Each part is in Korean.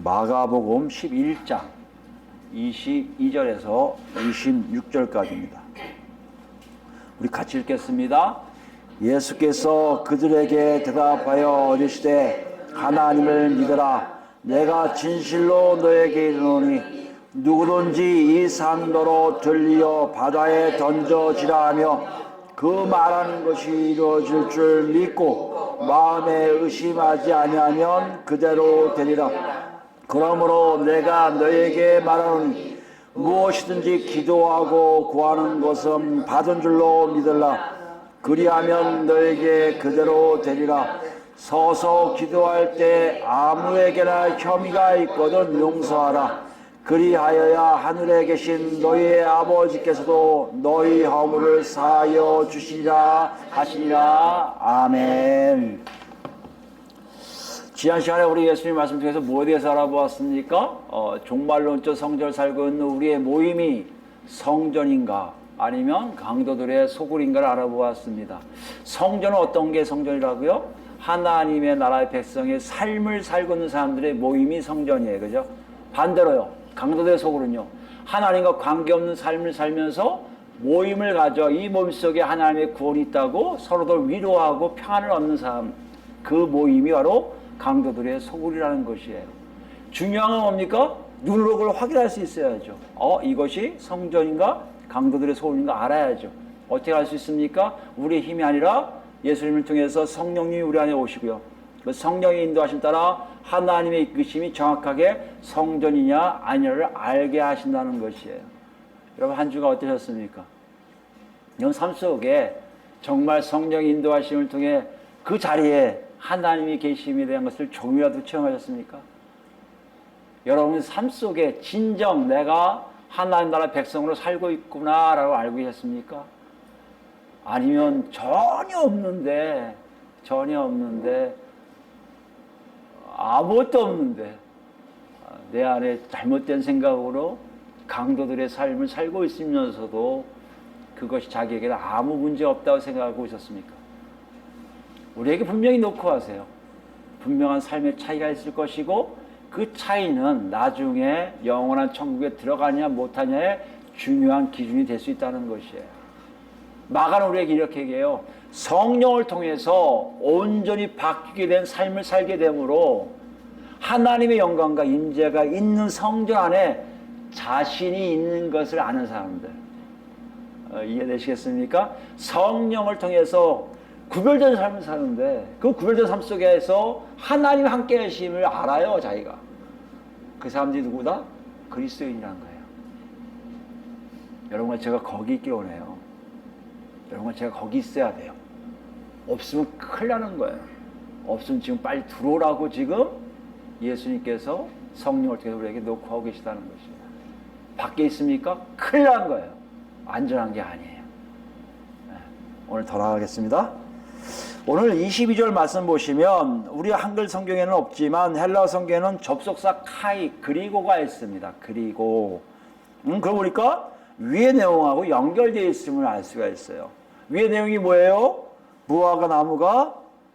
마가복음 11장 22절에서 26절까지입니다. 우리 같이 읽겠습니다. 예수께서 그들에게 대답하여 이르시되 하나님을 믿으라. 내가 진실로 너에게 이르노니 누구든지 이 산더러 들리어 바다에 던져지라 하며 그 말하는 것이 이루어질 줄 믿고 마음에 의심하지 아니하면 그대로 되리라. 그러므로 내가 너에게 말하노니 무엇이든지 기도하고 구하는 것은 받은 줄로 믿으라. 그리하면 너에게 그대로 되리라. 서서 기도할 때 아무에게나 혐의가 있거든 용서하라. 그리하여야 하늘에 계신 너희 아버지께서도 너희 허물을 사하여 주시리라 하시니라. 아멘. 지난 시간에 우리 예수님 말씀 중에서 뭐에 대해서 알아보았습니까? 종말론적 성전을 살고 있는 우리의 모임이 성전인가 아니면 강도들의 소굴인가를 알아보았습니다. 성전은 어떤 게 성전이라고요? 하나님의 나라의 백성의 삶을 살고 있는 사람들의 모임이 성전이에요. 그죠? 반대로요. 강도들의 소굴은요. 하나님과 관계없는 삶을 살면서 모임을 가져 이 몸 속에 하나님의 구원이 있다고 서로들 위로하고 평안을 얻는 사람, 그 모임이 바로 강도들의 소굴이라는 것이에요. 중요한 건 뭡니까? 눈으로 그걸 확인할 수 있어야죠. 이것이 성전인가 강도들의 소굴인가 알아야죠. 어떻게 알 수 있습니까? 우리의 힘이 아니라 예수님을 통해서 성령님이 우리 안에 오시고요. 그 성령의 인도하심 따라 하나님의 이끄심이 정확하게 성전이냐 아니냐를 알게 하신다는 것이에요. 여러분 한 주가 어떠셨습니까? 여러분 삶 속에 정말 성령의 인도하심을 통해 그 자리에 하나님이 계심에 대한 것을 조금이라도 체험하셨습니까? 여러분 삶 속에 진정 내가 하나님 나라 백성으로 살고 있구나라고 알고 계셨습니까? 아니면 전혀 없는데 아무것도 없는데 내 안에 잘못된 생각으로 강도들의 삶을 살고 있으면서도 그것이 자기에게는 아무 문제 없다고 생각하고 있었습니까? 우리에게 분명히 놓고 하세요. 분명한 삶의 차이가 있을 것이고 그 차이는 나중에 영원한 천국에 들어가냐 못하냐의 중요한 기준이 될 수 있다는 것이에요. 마가는 우리에게 이렇게 얘기해요. 성령을 통해서 온전히 바뀌게 된 삶을 살게 되므로 하나님의 영광과 임재가 있는 성전 안에 자신이 있는 것을 아는 사람들. 이해되시겠습니까? 성령을 통해서 구별된 삶을 사는데 그 구별된 삶 속에서 하나님 함께 하심을 알아요. 자기가. 그 사람들이 누구다? 그리스도인이라는 거예요. 여러분 제가 거기 있길 원해요. 여러분 제가 거기 있어야 돼요. 없으면 큰일 나는 거예요. 없으면 지금 빨리 들어오라고 지금 예수님께서 성령을 통해서 우리에게 놓고 하고 계시다는 것이에요. 밖에 있습니까? 큰일 나는 거예요. 안전한 게 아니에요. 오늘 더 나가겠습니다. 오늘 22절 말씀 보시면 우리 한글 성경에는 없지만 헬라어 성경에는 접속사 카이 그리고가 있습니다. 그리고 그거 보니까 위의 내용하고 연결되어 있음을 알 수가 있어요. 위의 내용이 뭐예요? 무화과 나무가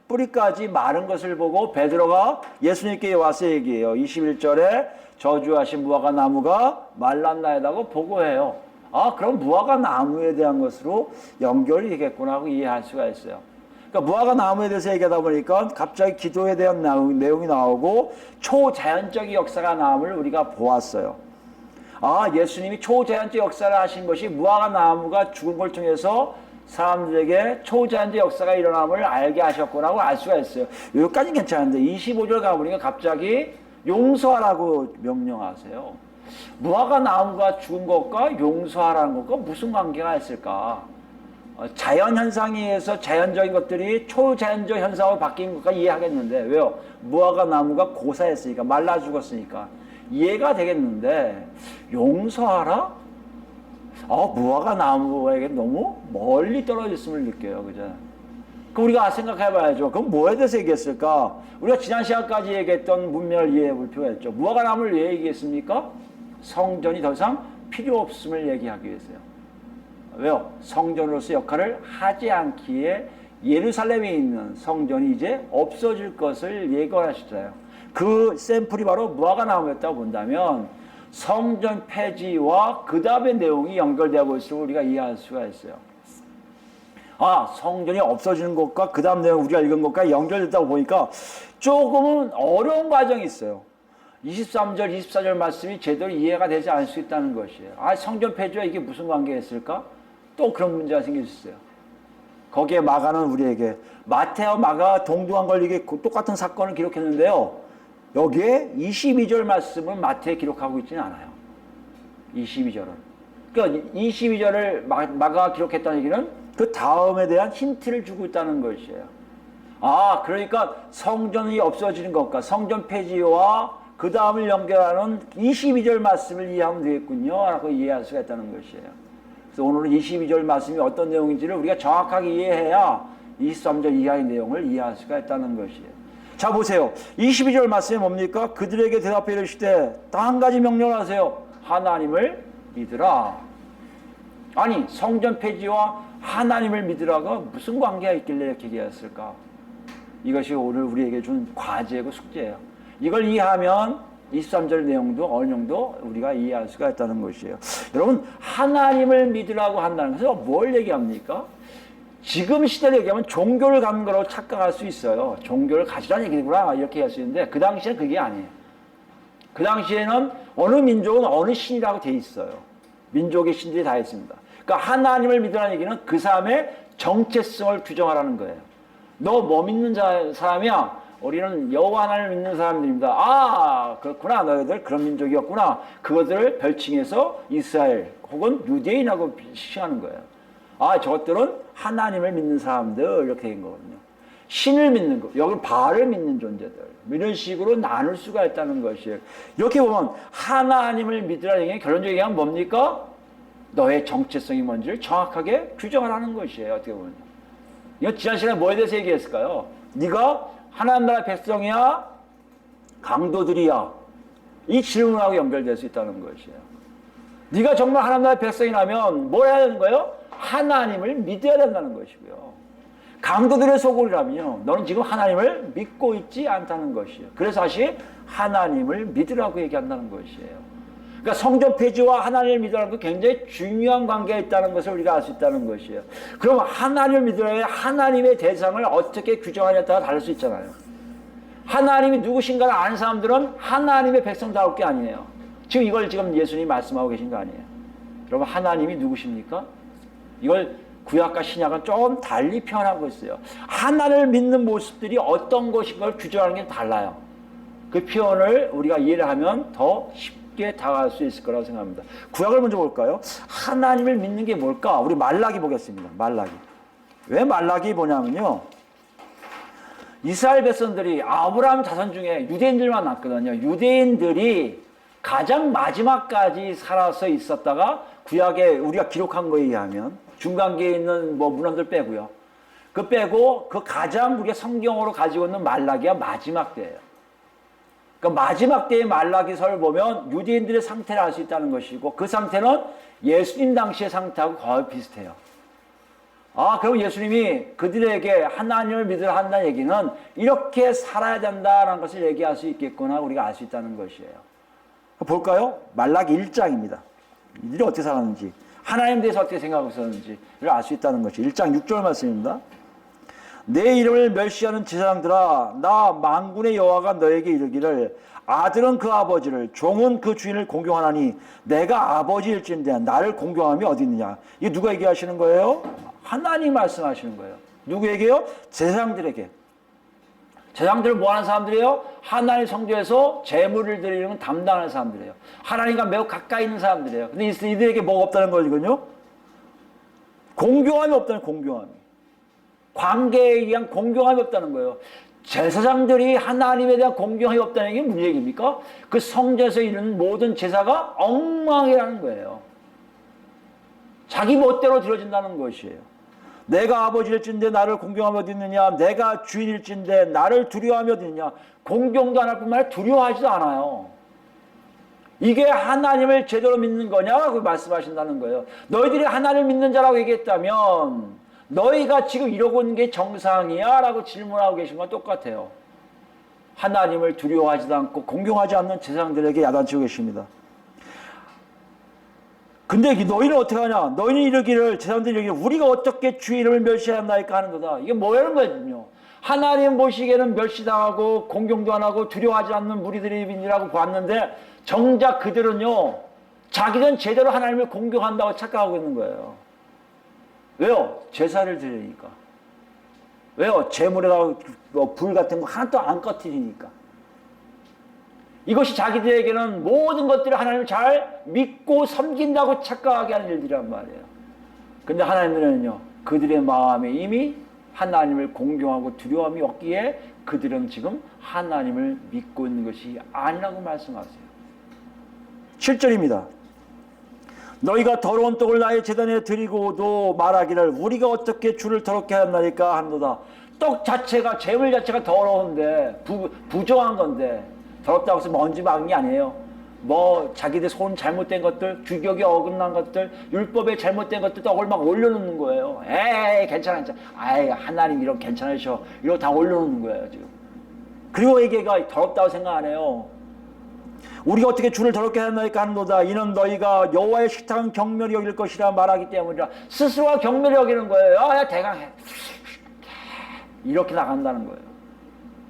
뿌리까지 마른 것을 보고 베드로가 예수님께 와서 얘기해요. 21절에 저주하신 무화과 나무가 말랐나이다고 보고해요. 그럼 무화과 나무에 대한 것으로 연결이 되겠구나 하고 이해할 수가 있어요. 그러니까 무화과 나무에 대해서 얘기하다 보니까 갑자기 기도에 대한 내용이 나오고 초자연적인 역사가 나옴을 우리가 보았어요. 예수님이 초자연적 역사를 하신 것이 무화과 나무가 죽은 걸 통해서 사람들에게 초자연적 역사가 일어남을 알게 하셨구나 알 수가 있어요. 여기까지는 괜찮은데 25절 가보니까 갑자기 용서하라고 명령하세요. 무화과 나무가 죽은 것과 용서하라는 것과 무슨 관계가 있을까? 자연현상에 의해서 자연적인 것들이 초자연적 현상으로 바뀐 것과 이해하겠는데 왜요? 무화과 나무가 고사했으니까 말라 죽었으니까 이해가 되겠는데 용서하라? 무화과 나무에게 너무 멀리 떨어져 있음을 느껴요. 그죠? 그럼 우리가 생각해 봐야죠. 그럼 뭐에 대해서 얘기했을까? 우리가 지난 시간까지 얘기했던 문맥을 이해해 볼 필요가 있죠. 무화과 나무를 왜 얘기했습니까? 성전이 더 이상 필요 없음을 얘기하기 위해서요. 왜요? 성전으로서 역할을 하지 않기에 예루살렘에 있는 성전이 이제 없어질 것을 예고하셨어요. 그 샘플이 바로 무화과 나무였다고 본다면 성전 폐지와 그 다음의 내용이 연결되고 있음을 우리가 이해할 수가 있어요. 아, 성전이 없어지는 것과 그 다음 내용 우리가 읽은 것과 연결됐다고 보니까 조금은 어려운 과정이 있어요. 23절, 24절 말씀이 제대로 이해가 되지 않을 수 있다는 것이에요. 아, 성전 폐지와 이게 무슨 관계가 있을까? 또 그런 문제가 생길 수 있어요. 거기에 마가는 우리에게 마태와 마가가 동등한 걸 이게 똑같은 사건을 기록했는데요. 여기에 22절 말씀을 마태에 기록하고 있지는 않아요. 22절은. 그러니까 22절을 마가가 기록했다는 얘기는 그 다음에 대한 힌트를 주고 있다는 것이에요. 아, 그러니까 성전이 없어지는 것과 성전 폐지와 그 다음을 연결하는 22절 말씀을 이해하면 되겠군요. 라고 이해할 수가 있다는 것이에요. 그래서 오늘은 22절 말씀이 어떤 내용인지를 우리가 정확하게 이해해야 23절 이하의 내용을 이해할 수가 있다는 것이에요. 자, 보세요. 22절 말씀이 뭡니까? 그들에게 대답해 이르시되 딱 한 가지 명령을 하세요. 하나님을 믿으라. 아니, 성전 폐지와 하나님을 믿으라가 무슨 관계가 있길래 이렇게 얘기했을까? 이것이 오늘 우리에게 준 과제고 숙제예요. 이걸 이해하면 23절 내용도 어느 정도 우리가 이해할 수가 있다는 것이에요. 여러분, 하나님을 믿으라고 한다는 것은 뭘 얘기합니까? 지금 시대를 얘기하면 종교를 갖는 거라고 착각할 수 있어요. 종교를 가지라는 얘기구나 이렇게 할 수 있는데 그 당시에는 그게 아니에요. 그 당시에는 어느 민족은 어느 신이라고 돼 있어요. 민족의 신들이 다 있습니다. 그러니까 하나님을 믿으라는 얘기는 그 사람의 정체성을 규정하라는 거예요. 너 뭐 믿는 사람이야? 우리는 여호와 하나님을 믿는 사람들입니다. 아, 그렇구나. 너희들 그런 민족이었구나. 그것들을 별칭해서 이스라엘 혹은 유대인하고 시하는 거예요. 아, 저것들은 하나님을 믿는 사람들 이렇게 된 거거든요. 신을 믿는 거, 여기 바알을 믿는 존재들 이런 식으로 나눌 수가 있다는 것이에요. 이렇게 보면 하나님을 믿으라는 얘기는 결론적으로 얘기하면 뭡니까? 너의 정체성이 뭔지를 정확하게 규정하라는 것이에요. 어떻게 보면 이거 지난 시간에 뭐에 대해서 얘기했을까요? 네가 하나님 나라 백성이야? 강도들이야? 이 질문하고 연결될 수 있다는 것이에요. 네가 정말 하나님 나라 백성이라면 뭘 해야 되는 거예요? 하나님을 믿어야 된다는 것이고요. 강도들의 소굴이라면요, 너는 지금 하나님을 믿고 있지 않다는 것이에요. 그래서 다시 하나님을 믿으라고 얘기한다는 것이에요. 그러니까 성전 폐지와 하나님을 믿으라는 건 굉장히 중요한 관계가 있다는 것을 우리가 알 수 있다는 것이에요. 그럼 하나님을 믿으라야 하나님의 대상을 어떻게 규정하냐에 따라 다를 수 있잖아요. 하나님이 누구신가를 아는 사람들은 하나님의 백성다울 게 아니에요. 지금 이걸 지금 예수님이 말씀하고 계신 거 아니에요. 여러분, 하나님이 누구십니까? 이걸 구약과 신약은 좀 달리 표현하고 있어요. 하나님을 믿는 모습들이 어떤 것인가를 규정하는 게 달라요. 그 표현을 우리가 이해를 하면 더 쉽게 다가갈 수 있을 거라고 생각합니다. 구약을 먼저 볼까요? 하나님을 믿는 게 뭘까? 우리 말라기 보겠습니다. 말라기. 왜 말라기 보냐면요, 이스라엘 백성들이 아브라함 자손 중에 유대인들만 났거든요. 유대인들이 가장 마지막까지 살아서 있었다가 구약에 우리가 기록한 거에 의하면 중간계에 있는 뭐 문헌들 빼고요. 그 빼고 그 가장 우리가 성경으로 가지고 있는 말라기가 마지막 때예요. 그러니까 마지막 때의 말라기서를 보면 유대인들의 상태를 알 수 있다는 것이고 그 상태는 예수님 당시의 상태하고 거의 비슷해요. 아, 그럼 예수님이 그들에게 하나님을 믿으라 한다는 얘기는 이렇게 살아야 된다는 것을 얘기할 수 있겠구나 우리가 알 수 있다는 것이에요. 볼까요? 말라기 1장입니다. 이들이 어떻게 살았는지, 하나님에 대해서 어떻게 생각하고 있었는지를 알 수 있다는 것이 1장 6절 말씀입니다. 내 이름을 멸시하는 제사장들아, 나 만군의 여호와가 너에게 이르기를 아들은 그 아버지를, 종은 그 주인을 공경하나니 내가 아버지일진데 나를 공경함이 어디 있느냐. 이게 누가 얘기하시는 거예요? 하나님 말씀하시는 거예요. 누구에게요? 제사장들에게. 제사장들은 뭐 하는 사람들이에요? 하나님 성전에서 제물을 드리는 건 담당하는 사람들이에요. 하나님과 매우 가까이 있는 사람들이에요. 근데 이들에게 뭐가 없다는 거거든요? 공경함이 없다는, 공경함이. 관계에 의한 공경함이 없다는 거예요. 제사장들이 하나님에 대한 공경함이 없다는 게 무슨 얘기입니까? 그 성전에서 이루는 모든 제사가 엉망이라는 거예요. 자기 멋대로 들어진다는 것이에요. 내가 아버지일진데 나를 공경하며 어디 있느냐? 내가 주인일진데 나를 두려워하며 어디 있느냐? 공경도 안 할 뿐만 아니라 두려워하지도 않아요. 이게 하나님을 제대로 믿는 거냐고 말씀하신다는 거예요. 너희들이 하나님을 믿는 자라고 얘기했다면 너희가 지금 이러고 있는 게 정상이야? 라고 질문하고 계신 건 똑같아요. 하나님을 두려워하지도 않고 공경하지 않는 제사장들에게 야단치고 계십니다. 근데 너희는 어떻게 하냐? 너희는 이르기를, 제사장들이 이르기를 우리가 어떻게 주의 이름을 멸시하였나이까 하는도다. 이게 뭐라는 거거든요. 하나님 보시기에는 멸시당하고 공경도 안 하고 두려워하지 않는 무리들이라고 보았는데 정작 그들은요, 자기는 제대로 하나님을 공경한다고 착각하고 있는 거예요. 왜요? 제사를 드리니까. 왜요? 제물에다가 불 같은 거 하나도 안 꺼뜨리니까. 이것이 자기들에게는 모든 것들을 하나님을 잘 믿고 섬긴다고 착각하게 하는 일들이란 말이에요. 근데 하나님은요, 그들의 마음에 이미 하나님을 공경하고 두려움이 없기에 그들은 지금 하나님을 믿고 있는 것이 아니라고 말씀하세요. 7절입니다. 너희가 더러운 떡을 나의 제단에 드리고도 말하기를 우리가 어떻게 주를 더럽게 하였나이까 하노다. 떡 자체가, 제물 자체가 더러운데, 부정한 건데, 더럽다고 해서 먼지 막은 게 아니에요. 뭐 자기들 손 잘못된 것들, 규격이 어긋난 것들, 율법에 잘못된 것들 떡을 막 올려놓는 거예요. 에이 괜찮아. 아이 하나님 이런 괜찮으셔. 이러고 다 올려놓는 거예요 지금. 그리고 이게가 더럽다고 생각 안 해요. 우리가 어떻게 주를 더럽게 하였나이까 하는도다. 이는 너희가 여호와의 식탁은 경멸히 여길 것이라 말하기 때문이라. 스스로가 경멸히 여기는 거예요. 야 대강 해. 이렇게 나간다는 거예요.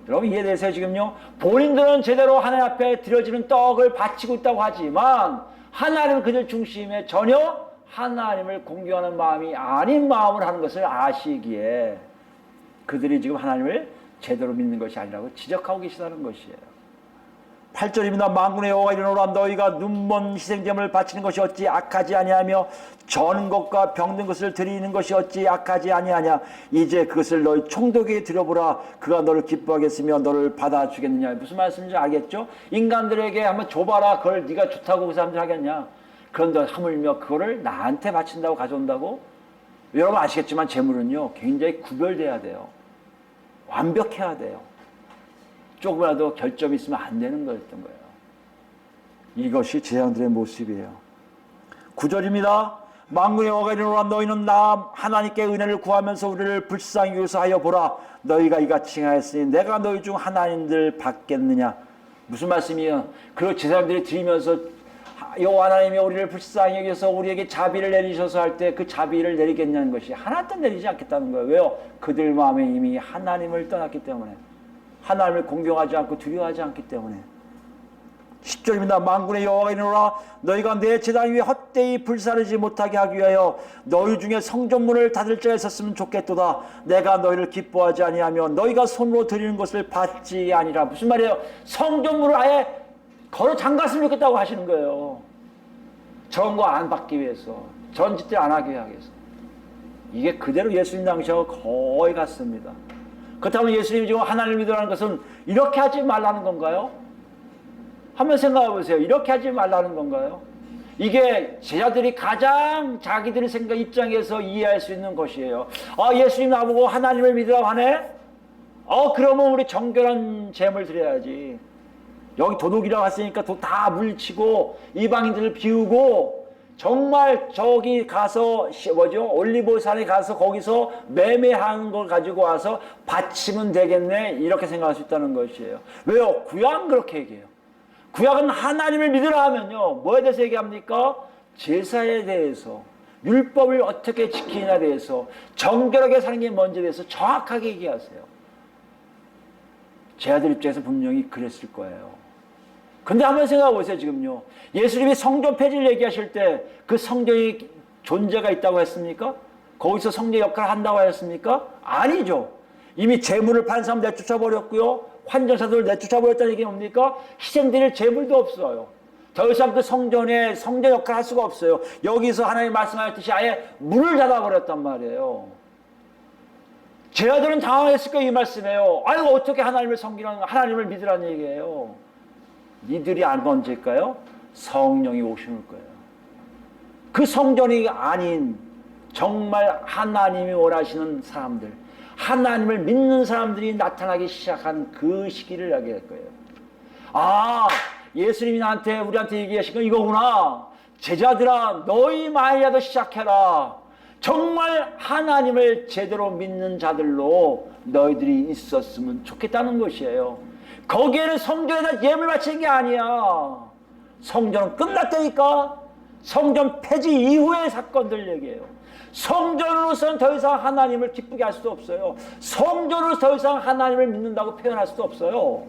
여러분 이해되세요 지금요? 본인들은 제대로 하나님 앞에 드려지는 떡을 바치고 있다고 하지만 하나님은 그들 중심에 전혀 하나님을 공경하는 마음이 아닌 마음을 하는 것을 아시기에 그들이 지금 하나님을 제대로 믿는 것이 아니라고 지적하고 계시다는 것이에요. 8절입니다. 만군의 여호와가 이르노라. 너희가 눈먼 희생제물을 바치는 것이 어찌 악하지 아니하며 저는 것과 병든 것을 드리는 것이 어찌 악하지 아니하냐. 이제 그것을 너희 총독에게 드려보라. 그가 너를 기뻐하겠으며 너를 받아주겠느냐. 무슨 말씀인지 알겠죠? 인간들에게 한번 줘봐라. 그걸 네가 좋다고 그 사람들 하겠냐. 그런데 하물며 그거를 나한테 바친다고 가져온다고? 여러분 아시겠지만 제물은요 굉장히 구별돼야 돼요. 완벽해야 돼요. 조금이라도 결점이 있으면 안 되는 거였던 거예요. 이것이 제사장들의 모습이에요. 9절입니다. 만군의 여호와가 이르노라. 너희는 나 하나님께 은혜를 구하면서 우리를 불쌍히 여기서 하여 보라. 너희가 이같이 행하였으니 내가 너희 중 하나님들 받겠느냐. 무슨 말씀이에요? 그리고 제사장들이 드리면서 여호와 하나님이 우리를 불쌍히 여기서 우리에게 자비를 내리셔서 할 때 그 자비를 내리겠냐는 것이 하나도 내리지 않겠다는 거예요. 왜요? 그들 마음에 이미 하나님을 떠났기 때문에, 하나님을 공경하지 않고 두려워하지 않기 때문에. 10절입니다. 만군의 여호와가 이르노라. 너희가 내 제단 위에 헛되이 불사르지 못하게 하기 위하여 너희 중에 성전문을 닫을 자가 있었으면 좋겠도다. 내가 너희를 기뻐하지 아니하며 너희가 손으로 드리는 것을 받지 아니라. 무슨 말이에요? 성전문을 아예 걸어 잠갔으면 좋겠다고 하시는 거예요. 저런 거 안 받기 위해서, 저런 짓들 안 하기 위해서. 이게 그대로 예수님 당시하고 거의 같습니다. 그렇다면 예수님이 지금 하나님을 믿으라는 것은 이렇게 하지 말라는 건가요? 한번 생각해 보세요. 이렇게 하지 말라는 건가요? 이게 제자들이 가장 자기들의 생각 입장에서 이해할 수 있는 것이에요. 예수님 나보고 하나님을 믿으라고 하네? 그러면 우리 정결한 제물 드려야지. 여기 도둑이라고 했으니까 다 물리치고 이방인들을 비우고 정말 저기 가서 올리브산에 가서 거기서 매매하는 걸 가지고 와서 바치면 되겠네, 이렇게 생각할 수 있다는 것이에요. 왜요? 구약은 그렇게 얘기해요. 구약은 하나님을 믿으라 하면요 뭐에 대해서 얘기합니까? 제사에 대해서, 율법을 어떻게 지키느냐에 대해서, 정결하게 사는 게 뭔지에 대해서 정확하게 얘기하세요. 제자들 입장에서 분명히 그랬을 거예요. 근데 한번 생각해 보세요. 지금요 예수님이 성전 폐지를 얘기하실 때 그 성전이 존재가 있다고 했습니까? 거기서 성전 역할을 한다고 했습니까? 아니죠. 이미 재물을 판 사람 내쫓아버렸고요, 환전사들을 내쫓아버렸다는 얘기는 뭡니까? 희생드릴 재물도 없어요. 더 이상 그 성전에 성전 역할을 할 수가 없어요. 여기서 하나님 말씀하셨듯이 아예 문을 닫아버렸단 말이에요. 제자들은 당황했을 거예요. 이 말씀이에요. 아유 어떻게 하나님을 섬기는, 하나님을 믿으라는 얘기예요. 니들이 안 언제일까요? 성령이 오실 거예요. 그 성전이 아닌 정말 하나님이 원하시는 사람들, 하나님을 믿는 사람들이 나타나기 시작한 그 시기를 이야기할 거예요. 예수님이 우리한테 얘기하신 건 이거구나. 제자들아, 너희 마음이라도 시작해라. 정말 하나님을 제대로 믿는 자들로 너희들이 있었으면 좋겠다는 것이에요. 거기에는 성전에다 예물 바치는 게 아니야. 성전은 끝났다니까. 성전 폐지 이후의 사건들 얘기해요. 성전으로서는 더 이상 하나님을 기쁘게 할 수도 없어요. 성전으로서 더 이상 하나님을 믿는다고 표현할 수도 없어요.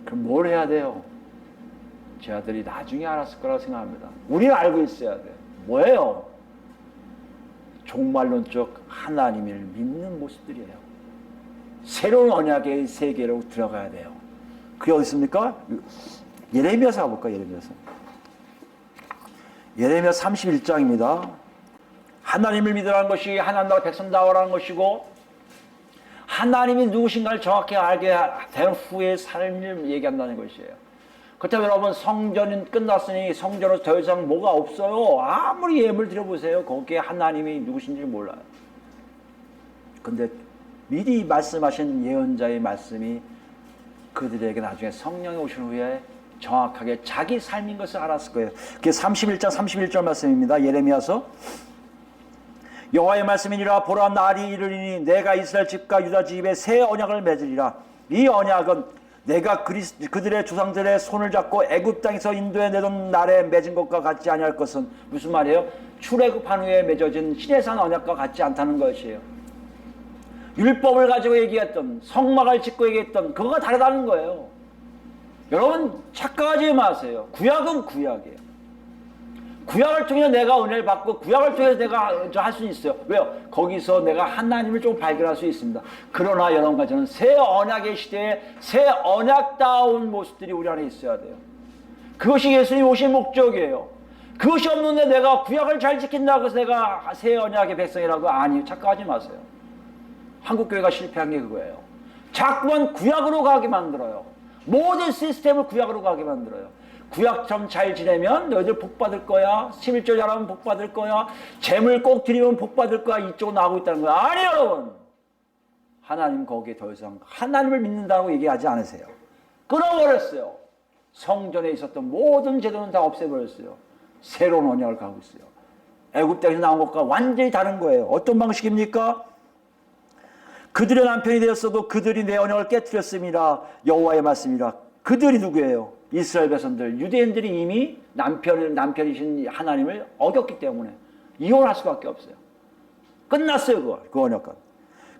그럼 뭘 해야 돼요? 제 아들이 나중에 알았을 거라고 생각합니다. 우리는 알고 있어야 돼요. 뭐예요? 종말론적 하나님을 믿는 모습들이에요. 새로운 언약의 세계로 들어가야 돼요. 그게 어디 있습니까? 예레미야서 가볼까? 예레미야 31장입니다. 하나님을 믿으라는 것이 하나님 나라 백성 나오라는 것이고, 하나님이 누구신가를 정확히 알게 된 후의 삶을 얘기한다는 것이에요. 그렇다면 여러분, 성전이 끝났으니 성전으로 더 이상 뭐가 없어요. 아무리 예물 드려보세요. 거기에 하나님이 누구신지 몰라요. 근데 미리 말씀하신 예언자의 말씀이 그들에게 나중에 성령이 오신 후에 정확하게 자기 삶인 것을 알았을 거예요. 그게 31장 31절 말씀입니다. 예레미야서. 여호와의 말씀이니라. 보라, 날이 이르리니 내가 이스라엘 집과 유다 집에 새 언약을 맺으리라. 이 언약은 내가 그들의 조상들의 손을 잡고 애굽 땅에서 인도해 내던 날에 맺은 것과 같지 아니할 것은, 무슨 말이에요? 출애굽한 후에 맺어진 시내산 언약과 같지 않다는 것이에요. 율법을 가지고 얘기했던, 성막을 짓고 얘기했던 그거가 다르다는 거예요. 여러분 착각하지 마세요. 구약은 구약이에요. 구약을 통해서 내가 은혜를 받고 구약을 통해서 내가 할 수 있어요. 왜요? 거기서 내가 하나님을 좀 발견할 수 있습니다. 그러나 여러분과 저는 새 언약의 시대에 새 언약다운 모습들이 우리 안에 있어야 돼요. 그것이 예수님 오신 목적이에요. 그것이 없는데 내가 구약을 잘 지킨다고 해서 내가 새 언약의 백성이라고, 아니요. 착각하지 마세요. 한국교회가 실패한 게 그거예요. 자꾸만 구약으로 가게 만들어요. 모든 시스템을 구약으로 가게 만들어요. 구약처럼 잘 지내면 너희들 복 받을 거야. 11절 잘하면 복 받을 거야. 재물 꼭 드리면 복 받을 거야. 이쪽으로 나오고 있다는 거야. 아니요, 여러분. 하나님 거기에 더 이상 하나님을 믿는다고 얘기하지 않으세요. 끊어버렸어요. 성전에 있었던 모든 제도는 다 없애버렸어요. 새로운 언약을 가고 있어요. 애굽 땅에서 나온 것과 완전히 다른 거예요. 어떤 방식입니까? 그들의 남편이 되었어도 그들이 내 언약을 깨뜨렸음이라. 여호와의 말씀이라. 그들이 누구예요? 이스라엘 백성들, 유대인들이 이미 남편이신 하나님을 어겼기 때문에 이혼할 수밖에 없어요. 끝났어요, 그 언약과.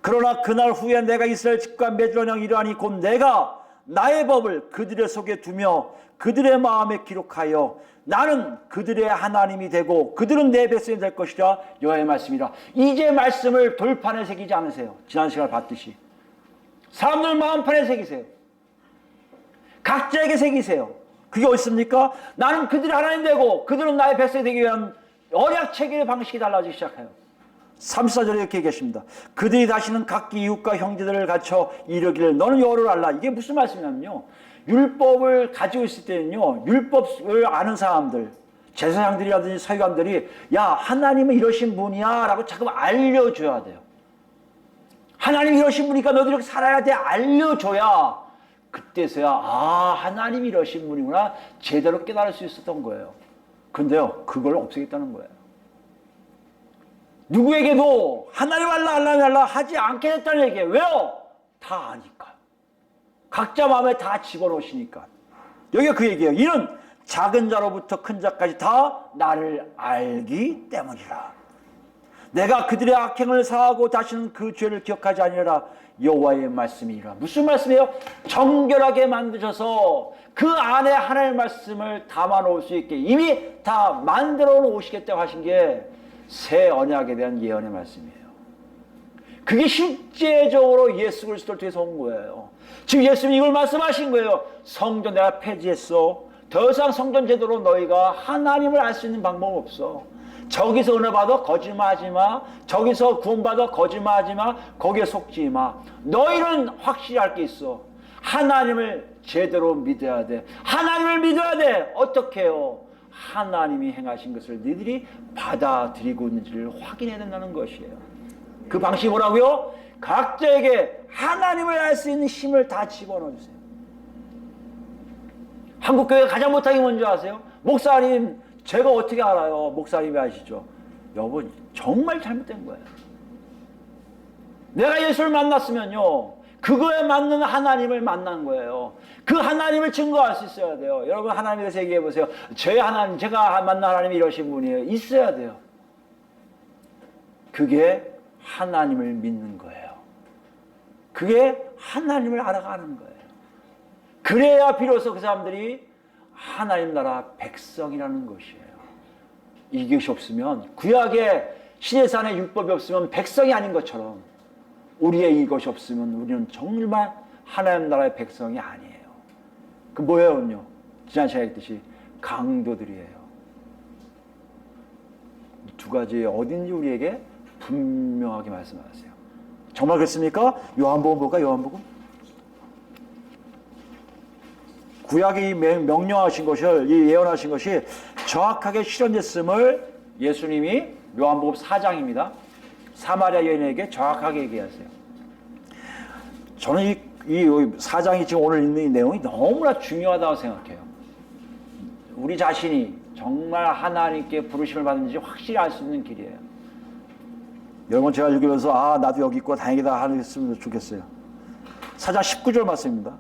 그러나 그날 후에 내가 이스라엘 집과 맺을 언약 이러하니 곧 내가 나의 법을 그들의 속에 두며 그들의 마음에 기록하여 나는 그들의 하나님이 되고 그들은 내 백성이 될 것이라. 여호와의 말씀이라. 이제 말씀을 돌판에 새기지 않으세요. 지난 시간에 봤듯이 사람들 마음판에 새기세요. 각자에게 새기세요. 그게 어디 있습니까? 나는 그들의 하나님 되고 그들은 나의 백성이 되기 위한 언약 체계의 방식이 달라지기 시작해요. 34절에 이렇게 얘기하십니다. 그들이 다시는 각기 이웃과 형제들을 갖춰 이르기를 너는 여호와를 알라. 이게 무슨 말씀이냐면요, 율법을 가지고 있을 때는요, 율법을 아는 사람들, 제사장들이라든지 서기관들이 야, 하나님은 이러신 분이야 라고 자꾸 알려줘야 돼요. 하나님이 이러신 분이니까 너도 이렇게 살아야 돼. 알려줘야 그때서야 아, 하나님이 이러신 분이구나 제대로 깨달을 수 있었던 거예요. 근데요, 그걸 없애겠다는 거예요. 누구에게도 하나님 알라 하지 않게 됐다는 얘기예요. 왜요? 다 아니까. 각자 마음에 다 집어넣으시니까. 여기가 그 얘기예요. 이는 작은 자로부터 큰 자까지 다 나를 알기 때문이라. 내가 그들의 악행을 사하고 다시는 그 죄를 기억하지 아니하라. 여호와의 말씀이라. 무슨 말씀이에요? 정결하게 만드셔서 그 안에 하나님의 말씀을 담아 놓을 수 있게 이미 다 만들어 놓으시겠다고 하신 게 새 언약에 대한 예언의 말씀이에요. 그게 실제적으로 예수 그리스도를 통해서 온 거예요. 지금 예수님이 이걸 말씀하신 거예요. 성전 내가 폐지했어. 더 이상 성전 제도로 너희가 하나님을 알 수 있는 방법 없어. 저기서 은혜 받아 거짓말하지 마. 저기서 구원받아 거짓말하지 마. 거기에 속지 마. 너희는 확실히 알 게 있어. 하나님을 제대로 믿어야 돼. 하나님을 믿어야 돼. 어떻게 해요? 하나님이 행하신 것을 너희들이 받아들이고 있는지를 확인해야 된다는 것이에요. 그 방식이 뭐라고요? 각자에게 하나님을 알 수 있는 힘을 다 집어넣어주세요. 한국교회가 가장 못한 게 뭔지 아세요? 목사님, 제가 어떻게 알아요? 목사님이 아시죠? 여러분, 정말 잘못된 거예요. 내가 예수를 만났으면요, 그거에 맞는 하나님을 만난 거예요. 그 하나님을 증거할 수 있어야 돼요. 여러분 하나님에 대해서 얘기해 보세요. 저희 하나님, 제가 만난 하나님이 이러신 분이에요. 있어야 돼요. 그게 하나님을 믿는 거예요. 그게 하나님을 알아가는 거예요. 그래야 비로소 그 사람들이 하나님 나라 백성이라는 것이에요. 이것이 없으면, 구약의 시내산의 율법이 없으면 백성이 아닌 것처럼, 우리의 이것이 없으면 우리는 정말 하나님 나라의 백성이 아니에요. 그 뭐예요? 지난 시간에 했듯이 강도들이에요. 이 두 가지 어딘지 우리에게 분명하게 말씀하세요. 정말 그렇습니까? 요한복음 볼까? 요한복음. 구약이 명령하신 것을, 이 예언하신 것이 정확하게 실현됐음을 예수님이 요한복음 4장입니다. 사마리아 여인에게 정확하게 얘기하세요. 저는 이 4장이 지금 오늘 있는 이 내용이 너무나 중요하다고 생각해요. 우리 자신이 정말 하나님께 부르심을 받는지 확실히 알 수 있는 길이에요. 여러분 제가 읽으면서 나도 여기 있고 다행이다 하셨으면 좋겠어요. 4장 19절 말씀입니다.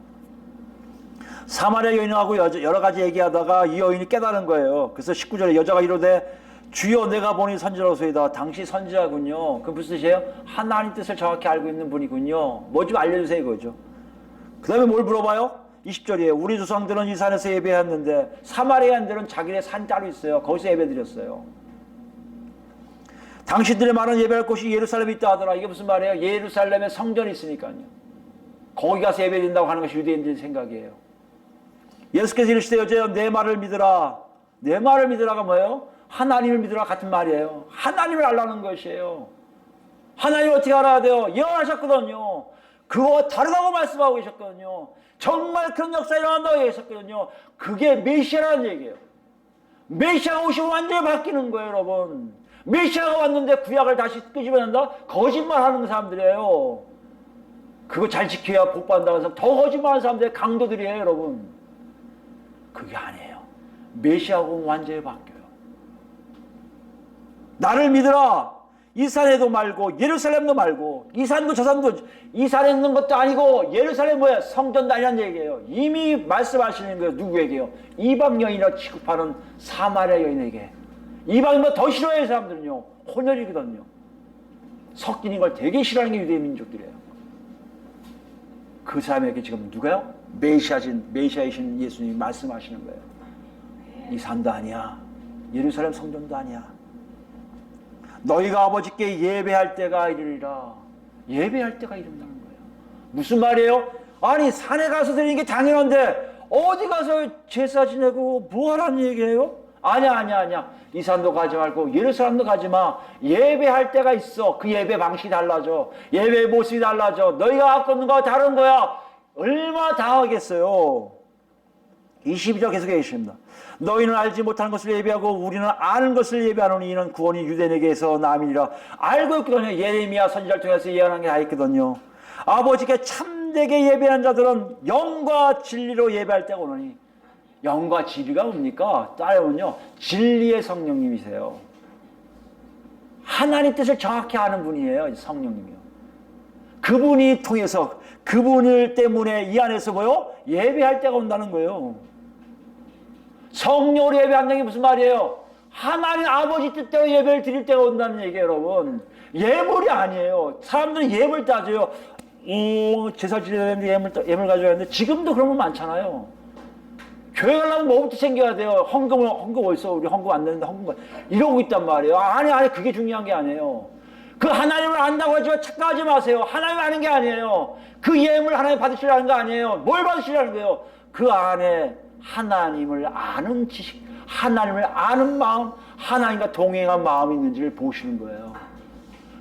사마리아 여인하고 여러 가지 얘기하다가 이 여인이 깨달은 거예요. 그래서 19절에 여자가 이르되 주여 내가 보니 선지자로소이다. 당시 선지자군요. 그 무슨 뜻이에요? 하나님 뜻을 정확히 알고 있는 분이군요. 뭐 좀 알려주세요 이거죠. 그 다음에 뭘 물어봐요? 20절이에요. 우리 조상들은 이 산에서 예배했는데 사마리아인들은 자기네 산 따로 있어요. 거기서 예배드렸어요. 당신들의 말은 예배할 곳이 예루살렘에 있다 하더라. 이게 무슨 말이에요? 예루살렘에 성전이 있으니까요. 거기 가서 예배드린다고 하는 것이 유대인들의 생각이에요. 예수께서 이르시되 여자여 내 말을 믿으라. 내 말을 믿으라가 뭐예요? 하나님을 믿으라 같은 말이에요. 하나님을 알라는 것이에요. 하나님을 어떻게 알아야 돼요? 예언하셨거든요. 그거 다르다고 말씀하고 계셨거든요. 정말 그런 역사 일어난다고 얘기하셨거든요. 그게 메시아라는 얘기예요. 메시아가 오시면 완전히 바뀌는 거예요, 여러분. 메시아가 왔는데 구약을 다시 끄집어낸다? 거짓말하는 사람들이에요. 그거 잘 지켜야 복 받는다고 해서 더 거짓말하는 사람들이 강도들이에요, 여러분. 그게 아니에요. 메시아가 오면 완전히 바뀌어요. 나를 믿으라. 이 산에도 말고 예루살렘도 말고 이 산도 저 산도 이 산에 있는 것도 아니고 예루살렘 뭐야? 성전도 아니란 얘기예요. 이미 말씀하시는 거예요. 누구에게요? 이방 여인이라 취급하는 사마리아 여인에게. 이방인보다 더 싫어해요. 이 사람들은요. 혼혈이거든요. 섞이는 걸 되게 싫어하는 게 유대인 민족들이에요. 그 사람에게 지금 누가요? 메시아이신 예수님이 말씀하시는 거예요. 이 산도 아니야. 예루살렘 성전도 아니야. 너희가 아버지께 예배할 때가 이르리라. 예배할 때가 이른다는 거예요. 무슨 말이에요? 아니 산에 가서 드리는 게 당연한데 어디 가서 제사 지내고 뭐 하라는 얘기예요? 아니야. 이 산도 가지 말고 예루살렘도 가지 마. 예배할 때가 있어. 그 예배 방식이 달라져. 예배의 모습이 달라져. 너희가 갖고 있는 거와 다른 거야. 얼마나 당하겠어요. 22절 계속 계십니다. 너희는 알지 못하는 것을 예배하고 우리는 아는 것을 예배하노니 이는 구원이 유대인에게서 남이니라. 알고 있거든요. 예레미야 선지자를 통해서 예언한 게 다 있거든요. 아버지께 참되게 예배하는 자들은 영과 진리로 예배할 때가 오노니. 영과 진리가 뭡니까? 따르면요 진리의 성령님이세요. 하나님 뜻을 정확히 아는 분이에요. 성령님이요. 그분이 통해서 그분을 때문에 이 안에서 뭐요? 예배할 때가 온다는 거예요. 성령으로 예배한다는 게 무슨 말이에요? 하나님 아버지 뜻대로 예배를 드릴 때가 온다는 얘기예요, 여러분. 예물이 아니에요. 사람들은 예물 따져요. 제사 지내야 되는데 예물 가져야 하는데 지금도 그런 거 많잖아요. 교회 가려면 뭐부터 챙겨야 돼요? 헌금 어디서 우리 헌금 안 내는데 헌금 이러고 있단 말이에요. 아니 그게 중요한 게 아니에요. 그 하나님을 안다고 하지만 착각하지 마세요. 하나님 아는 게 아니에요. 그 예물 하나님 받으시라는 거 아니에요. 뭘 받으시라는 거예요? 그 안에 하나님을 아는 지식, 하나님을 아는 마음, 하나님과 동행한 마음이 있는지를 보시는 거예요.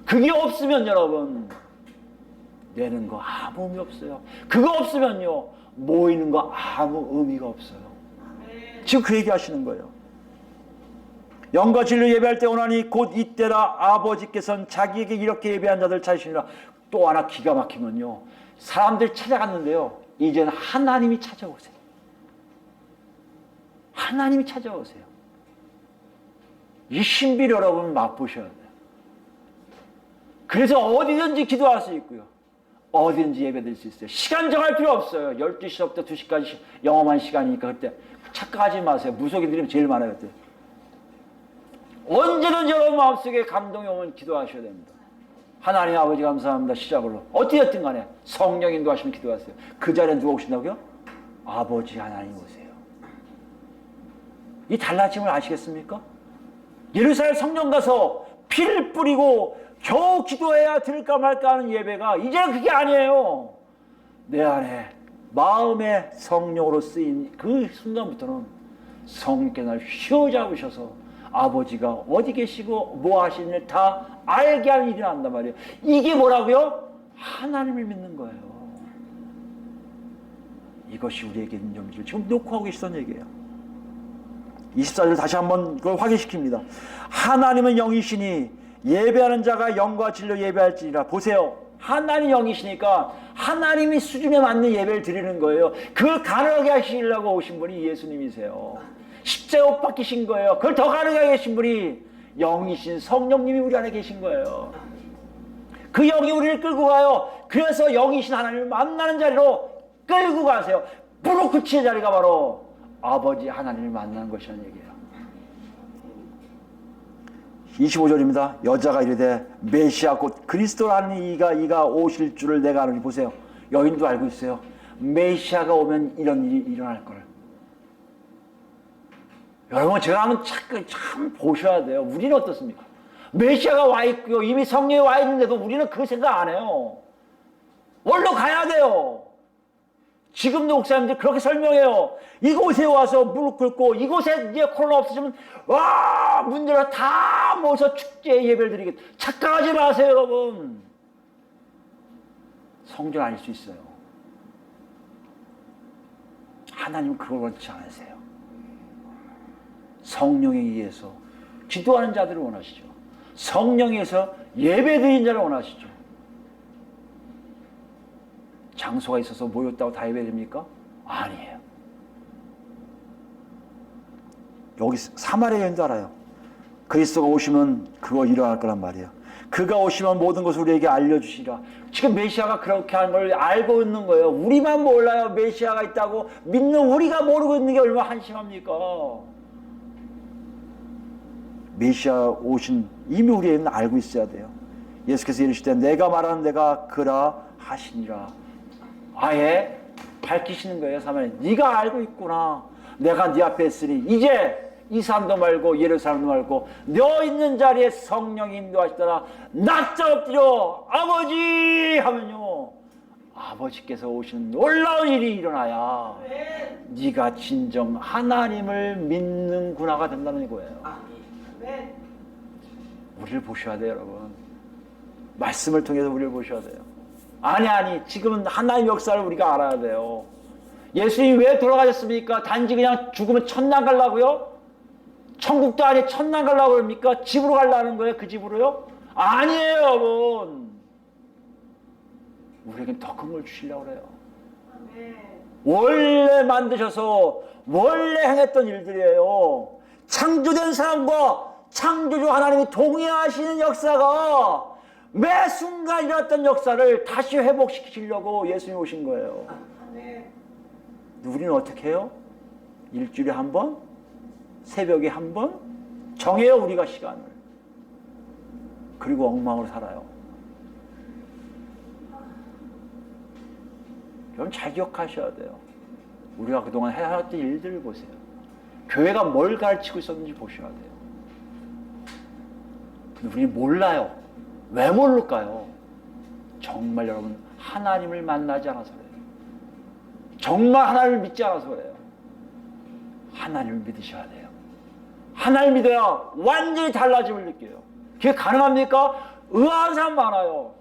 그게 없으면 여러분 내는 거 아무 의미 없어요. 그거 없으면요 모이는 거 아무 의미가 없어요. 지금 그 얘기 하시는 거예요. 영과 진리로 예배할 때 오나니 곧 이때라 아버지께서는 자기에게 이렇게 예배한 자들 찾으시니라. 또 하나 기가 막힌 건요. 사람들 찾아갔는데요. 이제는 하나님이 찾아오세요. 하나님이 찾아오세요. 이 신비를 여러분 맛보셔야 돼요. 그래서 어디든지 기도할 수 있고요. 어디든지 예배드릴 수 있어요. 시간 정할 필요 없어요. 12시부터 2시까지 영험한 시간이니까 그때 착각하지 마세요. 무속인 들이면 제일 많아요. 그때. 언제든지 여러분 마음속에 감동이 오면 기도하셔야 됩니다. 하나님 아버지 감사합니다. 시작으로. 어찌됐든 간에 성령 인도하시면 기도하세요. 그 자리에 누가 오신다고요? 아버지 하나님 오세요. 이 달라짐을 아시겠습니까? 예루살렘 성전 가서 피를 뿌리고 겨우 기도해야 들을까 말까 하는 예배가 이제는 그게 아니에요. 내 안에 마음의 성령으로 쓰인 그 순간부터는 성령께서 날 휘어잡으셔서 아버지가 어디 계시고 뭐 하시는지 다 알게 하는 일이 난단 말이에요. 이게 뭐라고요? 하나님을 믿는 거예요. 이것이 우리에게 있는 점을 지금 놓고 하고 계시던 얘기예요. 24절 다시 한번 그걸 확인시킵니다. 하나님은 영이시니 예배하는 자가 영과 진리로 예배할지니라. 보세요. 하나님 영이시니까 하나님이 수준에 맞는 예배를 드리는 거예요. 그걸 가능하게 하시려고 오신 분이 예수님이세요. 십자가 못 박히신 거예요. 그걸 더 가능하게 하신 분이 영이신 성령님이 우리 안에 계신 거예요. 그 영이 우리를 끌고 가요. 그래서 영이신 하나님을 만나는 자리로 끌고 가세요. 브로크치의 자리가 바로 아버지 하나님을 만나는 것이라는 얘기예요. 25절입니다. 여자가 이르되 메시아 곧 그리스도라는 이가 오실 줄을 내가 아노니. 보세요. 여인도 알고 있어요. 메시아가 오면 이런 일이 일어날 걸. 여러분 제가 한번 참 보셔야 돼요. 우리는 어떻습니까? 메시아가 와 있고요. 이미 성령이 와 있는데도 우리는 그 생각 안 해요. 원로 가야 돼요. 지금도 목사님들이 그렇게 설명해요. 이곳에 와서 무릎 꿇고 이곳에 이제 코로나 없으시면 와 문제를 다 모여서 축제 예배를 드리겠다. 착각하지 마세요 여러분. 성전 아닐 수 있어요. 하나님은 그걸 원치 않으세요. 성령에 의해서 기도하는 자들을 원하시죠. 성령에 의해서 예배 드리는 자를 원하시죠. 장소가 있어서 모였다고 다 예배됩니까? 아니에요. 여기 사마리아 여인도 알아요. 그리스도가 오시면 그거 일어날 거란 말이에요. 그가 오시면 모든 것을 우리에게 알려주시라. 지금 메시아가 그렇게 하는 걸 알고 있는 거예요. 우리만 몰라요. 메시아가 있다고 믿는 우리가 모르고 있는 게 얼마나 한심합니까? 메시아 오신 이미 우리는 알고 있어야 돼요. 예수께서 이르시되 내가 말하는 내가 그라 하시니라. 아예 밝히시는 거예요. 사마리아 네가 알고 있구나. 내가 네 앞에 있으니 이제 이 사람도 말고 예루살렘도 말고 너 있는 자리에 성령이 인도하시더라. 낮자 엎드려 아버지 하면요 아버지께서 오시는 놀라운 일이 일어나야 네가 진정 하나님을 믿는구나가 된다는 거예요. 우리를 보셔야 돼요 여러분. 말씀을 통해서 우리를 보셔야 돼요. 아니 지금은 하나님의 역사를 우리가 알아야 돼요. 예수님이 왜 돌아가셨습니까? 단지 그냥 죽으면 천당 가려고요? 천국도 아니 천당 가려고 그럽니까? 집으로 가려는 거예요? 그 집으로요? 아니에요 여러분. 우리에겐 더 큰 걸 주시려고 그래요. 원래 만드셔서 원래 행했던 일들이에요. 창조된 사람과 창조주 하나님이 동의하시는 역사가 매 순간 일어났던 역사를 다시 회복시키시려고 예수님이 오신 거예요. 우리는 어떻게 해요? 일주일에 한 번? 새벽에 한 번? 정해요 우리가 시간을. 그리고 엉망으로 살아요. 여러분 잘 기억하셔야 돼요. 우리가 그동안 해왔던 일들을 보세요. 교회가 뭘 가르치고 있었는지 보셔야 돼요. 근데 우리는 몰라요. 왜 모를까요? 정말 여러분 하나님을 만나지 않아서 그래요. 정말 하나님을 믿지 않아서 그래요. 하나님을 믿으셔야 돼요. 하나님을 믿어야 완전히 달라짐을 느껴요. 그게 가능합니까? 의아한 사람 많아요.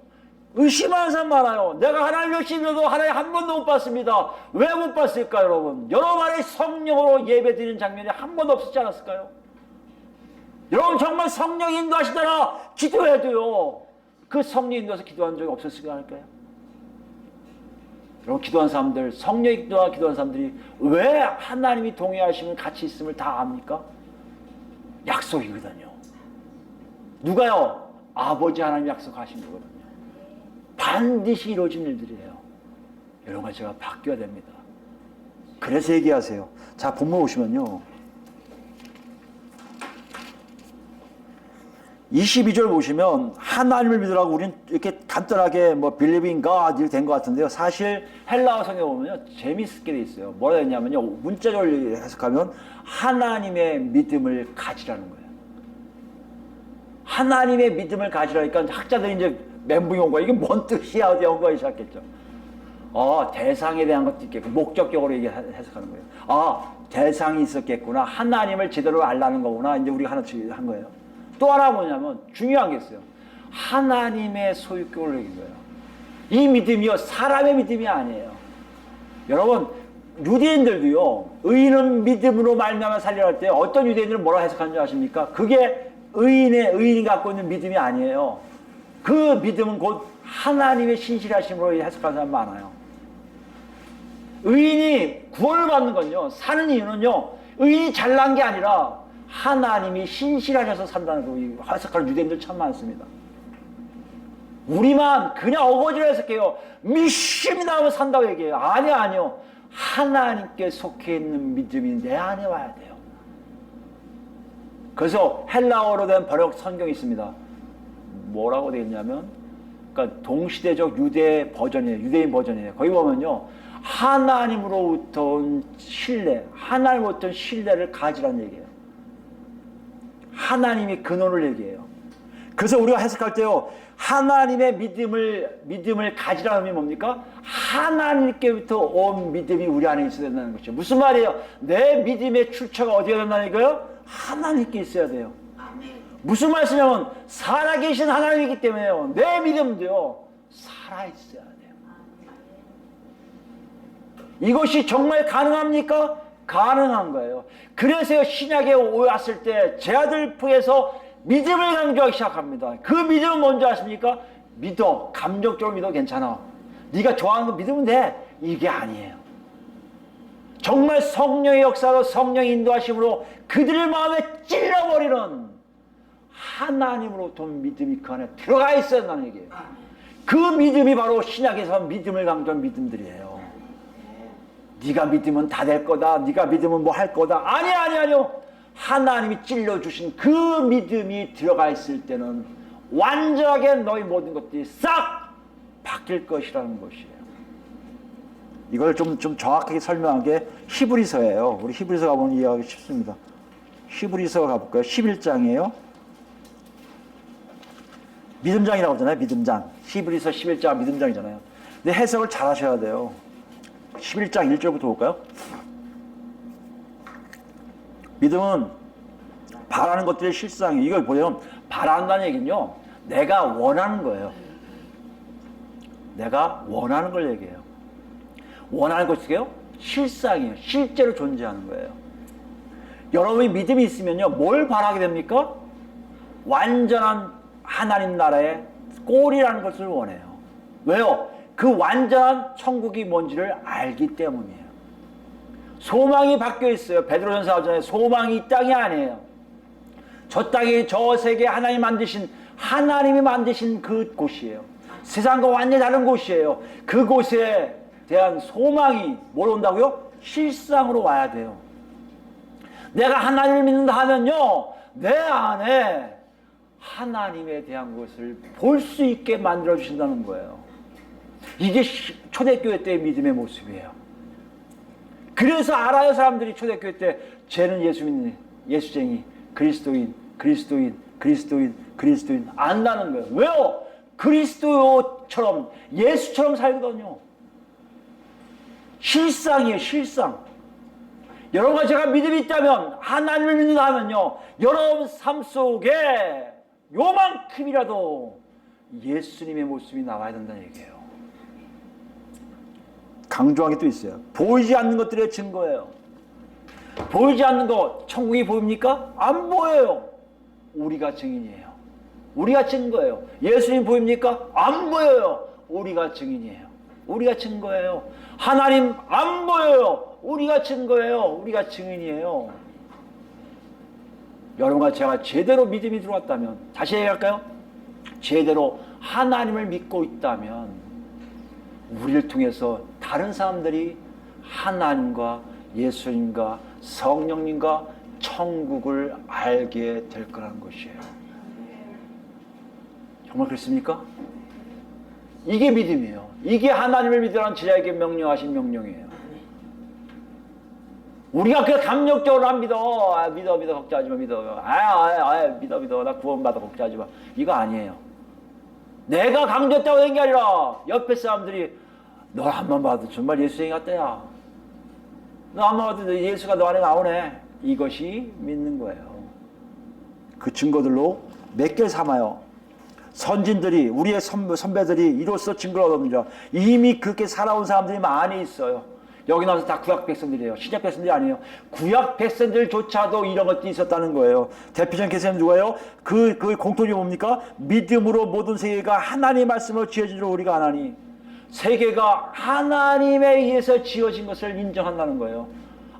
의심하는 사람 많아요. 내가 하나님 열심히 믿어도 하나님 한 번도 못 봤습니다. 왜 못 봤을까 여러분? 여러분의 성령으로 예배 드리는 장면이 한 번도 없었지 않았을까요? 여러분 정말 성령이 인도하시더라 기도해도요 그 성령이 인도해서 기도한 적이 없었을 거 아닐까요? 여러분 기도한 사람들, 성령이 기도한 사람들이 왜 하나님이 동의하시면 같이 있음을 다 압니까? 약속이거든요. 누가요? 아버지 하나님 약속하신 거거든요. 반드시 이루어진 일들이에요. 여러분과 제가 바뀌어야 됩니다. 그래서 얘기하세요. 자, 본문 오시면요. 22절 보시면 하나님을 믿으라고 우리는 이렇게 간단하게 뭐 believing God 이렇게 된 것 같은데요. 사실 헬라어 성경에 보면요. 재미있게 돼 있어요. 뭐라 했냐면요. 문자적으로 해석하면 하나님의 믿음을 가지라는 거예요. 하나님의 믿음을 가지라니까 학자들이 이제 멘붕이 온 거예요. 이게 뭔 뜻이야? 어디 연구하기 시작했죠. 대상에 대한 것도 있겠고 목적격으로 해석하는 거예요. 대상이 있었겠구나. 하나님을 제대로 알라는 거구나. 이제 우리가 하나 한 거예요. 또 하나 뭐냐면 중요한 게 있어요. 하나님의 소유격을 얘기한 거예요. 이 믿음이요 사람의 믿음이 아니에요. 여러분 유대인들도요 의인은 믿음으로 말미암아 살리라 할 때 어떤 유대인들은 뭐라 해석하는 줄 아십니까? 그게 의인이 갖고 있는 믿음이 아니에요. 그 믿음은 곧 하나님의 신실하심으로 해석하는 사람 많아요. 의인이 구원을 받는 건요 사는 이유는요 의인이 잘난 게 아니라 하나님이 신실하셔서 산다는 거 해석하는 유대인들 참 많습니다. 우리만 그냥 어거지로 해석해요. 믿음이 나오면 산다고 얘기해요. 아니요. 하나님께 속해 있는 믿음이 내 안에 와야 돼요. 그래서 헬라어로 된 번역 성경이 있습니다. 뭐라고 되어 있냐면 그러니까 동시대적 유대 버전이에요. 유대인 버전이에요. 거기 보면요. 하나님으로부터 온 신뢰, 하나님으로부터 온 신뢰를 가지라는 얘기예요. 하나님의 근원을 얘기해요. 그래서 우리가 해석할 때요. 하나님의 믿음을 가지라는 의미 뭡니까? 하나님께부터 온 믿음이 우리 안에 있어야 된다는 것이죠. 무슨 말이에요? 내 믿음의 출처가 어디가 된다는 거예요? 하나님께 있어야 돼요. 무슨 말씀이냐면 살아계신 하나님이기 때문에요. 내 믿음도요. 살아있어야 돼요. 이것이 정말 가능합니까? 가능한 거예요. 그래서 신약에 왔을 때 제 아들 풍에서 믿음을 강조하기 시작합니다. 그 믿음은 뭔지 아십니까? 믿어. 감정적으로 믿어. 괜찮아. 네가 좋아하는 거 믿으면 돼. 이게 아니에요. 정말 성령의 역사로 성령의 인도하심으로 그들의 마음에 찔러버리는 하나님으로부터 믿음이 그 안에 들어가 있어야 한다는 얘기예요. 그 믿음이 바로 신약에서 믿음을 강조한 믿음들이에요. 네가 믿으면 다 될 거다. 네가 믿으면 뭐 할 거다. 아니요. 하나님이 찔러주신 그 믿음이 들어가 있을 때는 완전하게 너희 모든 것들이 싹 바뀔 것이라는 것이에요. 이걸 좀 정확하게 설명한 게 히브리서예요. 우리 히브리서 가보면 이해하기 쉽습니다. 히브리서 가볼까요? 11장이에요. 믿음장이라고 하잖아요. 믿음장. 히브리서 11장 믿음장이잖아요. 근데 해석을 잘 하셔야 돼요. 11장 1절부터 볼까요? 믿음은 바라는 것들의 실상이에요. 이걸 보면 바란다는 얘기는요. 내가 원하는 거예요. 내가 원하는 걸 얘기해요. 원하는 것이요? 실상이에요. 실제로 존재하는 거예요. 여러분이 믿음이 있으면요. 뭘 바라게 됩니까? 완전한 하나님 나라의 꼴이라는 것을 원해요. 왜요? 그 완전한 천국이 뭔지를 알기 때문이에요. 소망이 바뀌어 있어요. 베드로전서 4장에 소망이 이 땅이 아니에요. 저 땅이 저 세계 하나님이 만드신 그 곳이에요. 세상과 완전히 다른 곳이에요. 그곳에 대한 소망이 뭘 온다고요? 실상으로 와야 돼요. 내가 하나님을 믿는다 하면요. 내 안에 하나님에 대한 것을 볼 수 있게 만들어 주신다는 거예요. 이게 초대교회 때의 믿음의 모습이에요. 그래서 알아요. 사람들이 초대교회 때 쟤는 예수 믿는 예수쟁이 그리스도인 안다는 거예요. 왜요? 그리스도처럼 예수처럼 살거든요. 실상이에요. 실상. 여러분과 제가 믿음이 있다면 하나님을 믿는다 하면요. 여러분 삶 속에 요만큼이라도 예수님의 모습이 나와야 된다는 얘기예요. 강조한 게 또 있어요. 보이지 않는 것들의 증거예요. 보이지 않는 것, 천국이 보입니까? 안 보여요. 우리가 증인이에요. 우리가 증거예요. 예수님 보입니까? 안 보여요. 우리가 증인이에요. 우리가 증거예요. 하나님 안 보여요. 우리가 증거예요. 우리가 증인이에요. 여러분과 제가 제대로 믿음이 들어왔다면 다시 얘기할까요? 제대로 하나님을 믿고 있다면 우리를 통해서 다른 사람들이 하나님과 예수님과 성령님과 천국을 알게 될 거라는 것이에요. 정말 그렇습니까? 이게 믿음이에요. 이게 하나님을 믿으라는 제자에게 명령하신 명령이에요. 우리가 그 감정적으로 안 믿어. 믿어 걱정하지 마. 믿어. 나 구원받아 걱정하지 마. 이거 아니에요. 내가 강조했다고 된 게 아니라 옆에 사람들이 너 한 번 봐도 정말 예수님 같다야. 너 한 번 봐도 예수가 너 안에 나오네. 이것이 믿는 거예요. 그 증거들로 몇 개를 삼아요. 선진들이, 우리의 선배들이 이로써 증거를 얻었느냐. 이미 그렇게 살아온 사람들이 많이 있어요. 여기 나와서 다 구약 백성들이에요. 신약 백성들이 아니에요. 구약 백성들조차도 이런 것들이 있었다는 거예요. 대표적인 계시는 누가요? 그 공통이 뭡니까? 믿음으로 모든 세계가 하나님의 말씀으로 지어진 줄 우리가 아나니. 세계가 하나님에 의해서 지어진 것을 인정한다는 거예요.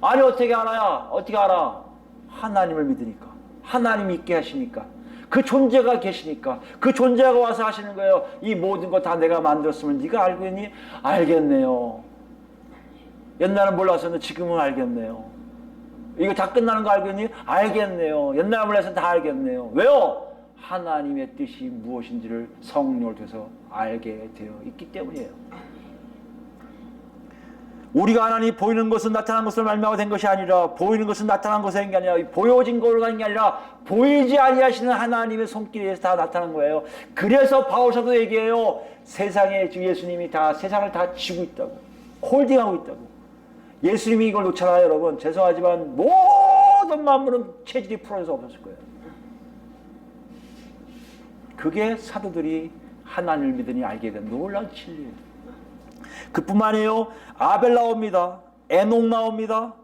아니 어떻게 알아야? 어떻게 알아? 하나님을 믿으니까. 하나님이 있게 하시니까. 그 존재가 계시니까. 그 존재가 와서 하시는 거예요. 이 모든 거 다 내가 만들었으면 네가 알고 있니? 알겠네요. 옛날은 몰랐었는데 지금은 알겠네요. 이거 다 끝나는 거 알고 있니? 알겠네요. 옛날에 몰랐었는데 다 알겠네요. 왜요? 하나님의 뜻이 무엇인지를 성령을 통해서 알게 되어 있기 때문이에요. 우리가 하나님 보이는 것은 나타난 것을 말미암아 된 것이 아니라, 보이는 것은 나타난 것에 된 게 아니라, 보여진 것으로 간 게 아니라 보이지 아니하시는 하나님의 손길에 의해서 다 나타난 거예요. 그래서 바울사도 얘기해요. 세상에 예수님이 다 세상을 다 쥐고 있다고, 홀딩하고 있다고. 예수님이 이걸 놓잖아요. 여러분 죄송하지만 모든 만물은 체질이 풀어져서 없었을 거예요. 그게 사도들이 하나님을 믿으니 알게 된 놀라운 진리예요. 그뿐만 아니에요. 아벨 나옵니다. 에녹 나옵니다.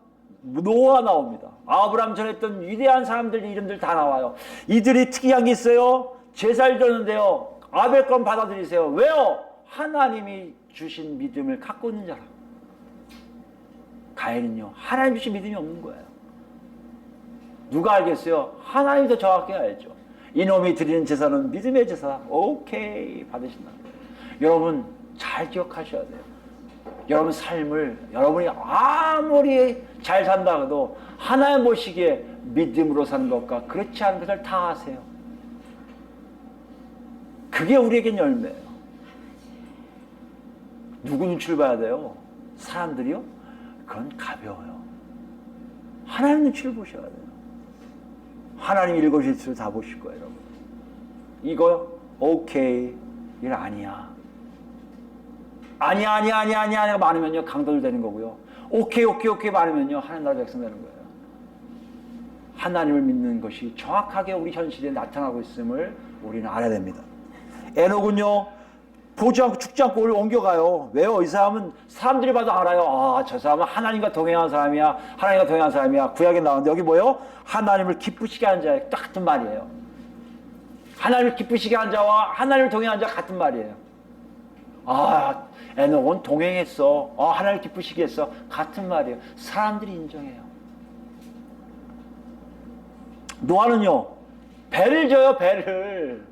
노아 나옵니다. 아브라함 전했던 위대한 사람들 이름들 다 나와요. 이들이 특이한 게 있어요. 제사를 드렸는데요. 아벨 건 받아들이세요. 왜요? 하나님이 주신 믿음을 갖고 있는 자라. 가인은요, 하나님 주신 믿음이 없는 거예요. 누가 알겠어요? 하나님이 더 정확히 알죠. 이놈이 드리는 제사는 믿음의 제사. 오케이, 받으신다. 여러분 잘 기억하셔야 돼요. 여러분 삶을 여러분이 아무리 잘 산다 해도 하나님 보시기에 믿음으로 사는 것과 그렇지 않은 것을 다 아세요. 그게 우리에겐 열매예요. 누구 눈치를 봐야 돼요? 사람들이요? 그건 가벼워요. 하나님 눈치를 보셔야 돼요. 하나님 읽으실 다 보실 거예요, 여러분. 이거 오케이, 이건 아니야. 아니야 많으면요 강도들 되는 거고요. 오케이 많으면요 하나님 나라 백성 되는 거예요. 하나님을 믿는 것이 정확하게 우리 현실에 나타나고 있음을 우리는 알아야 됩니다. 에녹은요 보지 않고 죽지 않고 옮겨가요. 왜요? 이 사람은 사람들이 봐도 알아요. 아, 저 사람은 하나님과 동행한 사람이야. 하나님과 동행한 사람이야. 구약에 나오는데 여기 뭐예요? 하나님을 기쁘시게 하는 자예요. 똑같은 말이에요. 하나님을 기쁘시게 한 자와 하나님을 동행한 자 같은 말이에요. 아, 에녹은 동행했어. 하나님을 기쁘시게 했어. 같은 말이에요. 사람들이 인정해요. 노아는요 배를 져요. 배를.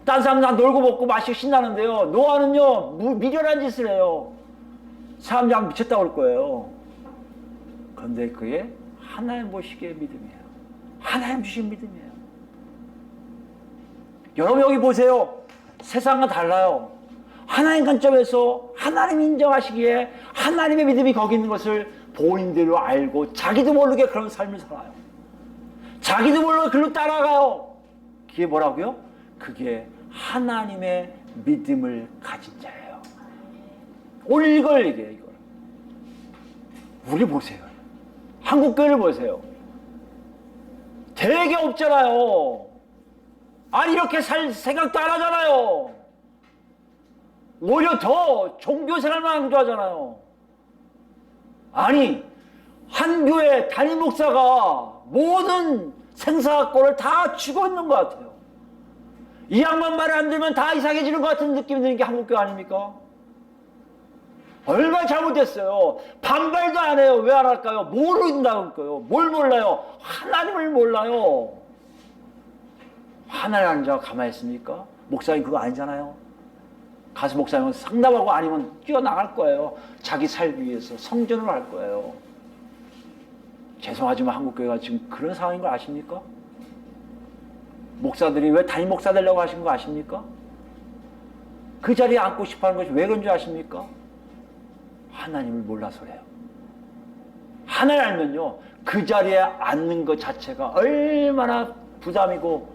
딴 사람 다 놀고 먹고 마시고 신나는데요, 노아는요 미련한 짓을 해요. 사람들이 안 미쳤다고 그럴 거예요. 그런데 그게 하나님 보시기에 믿음이에요. 하나님 주신 믿음이에요. 여러분 여기 보세요. 세상과 달라요. 하나님 관점에서 하나님 인정하시기에 하나님의 믿음이 거기 있는 것을 본인대로 알고 자기도 모르게 그런 삶을 살아요. 자기도 모르게 글로 따라가요. 그게 뭐라고요? 그게 하나님의 믿음을 가진 자예요. 오늘 이걸 얘기해요. 이걸. 우리 보세요. 한국 교회를 보세요. 되게 없잖아요. 아니 이렇게 살 생각도 안 하잖아요. 오히려 더 종교생활만 강조하잖아요. 아니 한 교회 담임 목사가 모든 생사학권을 다 쥐고 있는 것 같아요. 이 양반 말을 안 들으면 다 이상해지는 것 같은 느낌이 드는 게 한국교회 아닙니까? 얼마나 잘못됐어요. 반발도 안 해요. 왜 안 할까요? 모른다고 할까요? 뭘 몰라요? 하나님을 몰라요. 하나님 아는 자가 가만히 있습니까? 목사님 그거 아니잖아요. 가서 목사님은 상담하고 아니면 뛰어나갈 거예요. 자기 살기 위해서 성전을 할 거예요. 죄송하지만 한국교회가 지금 그런 상황인 걸 아십니까? 목사들이 왜 담임 목사 되려고 하신 거 아십니까? 그 자리에 앉고 싶어하는 것이 왜 그런 줄 아십니까? 하나님을 몰라서 그래요. 하나님 알면요, 그 자리에 앉는 것 자체가 얼마나 부담이고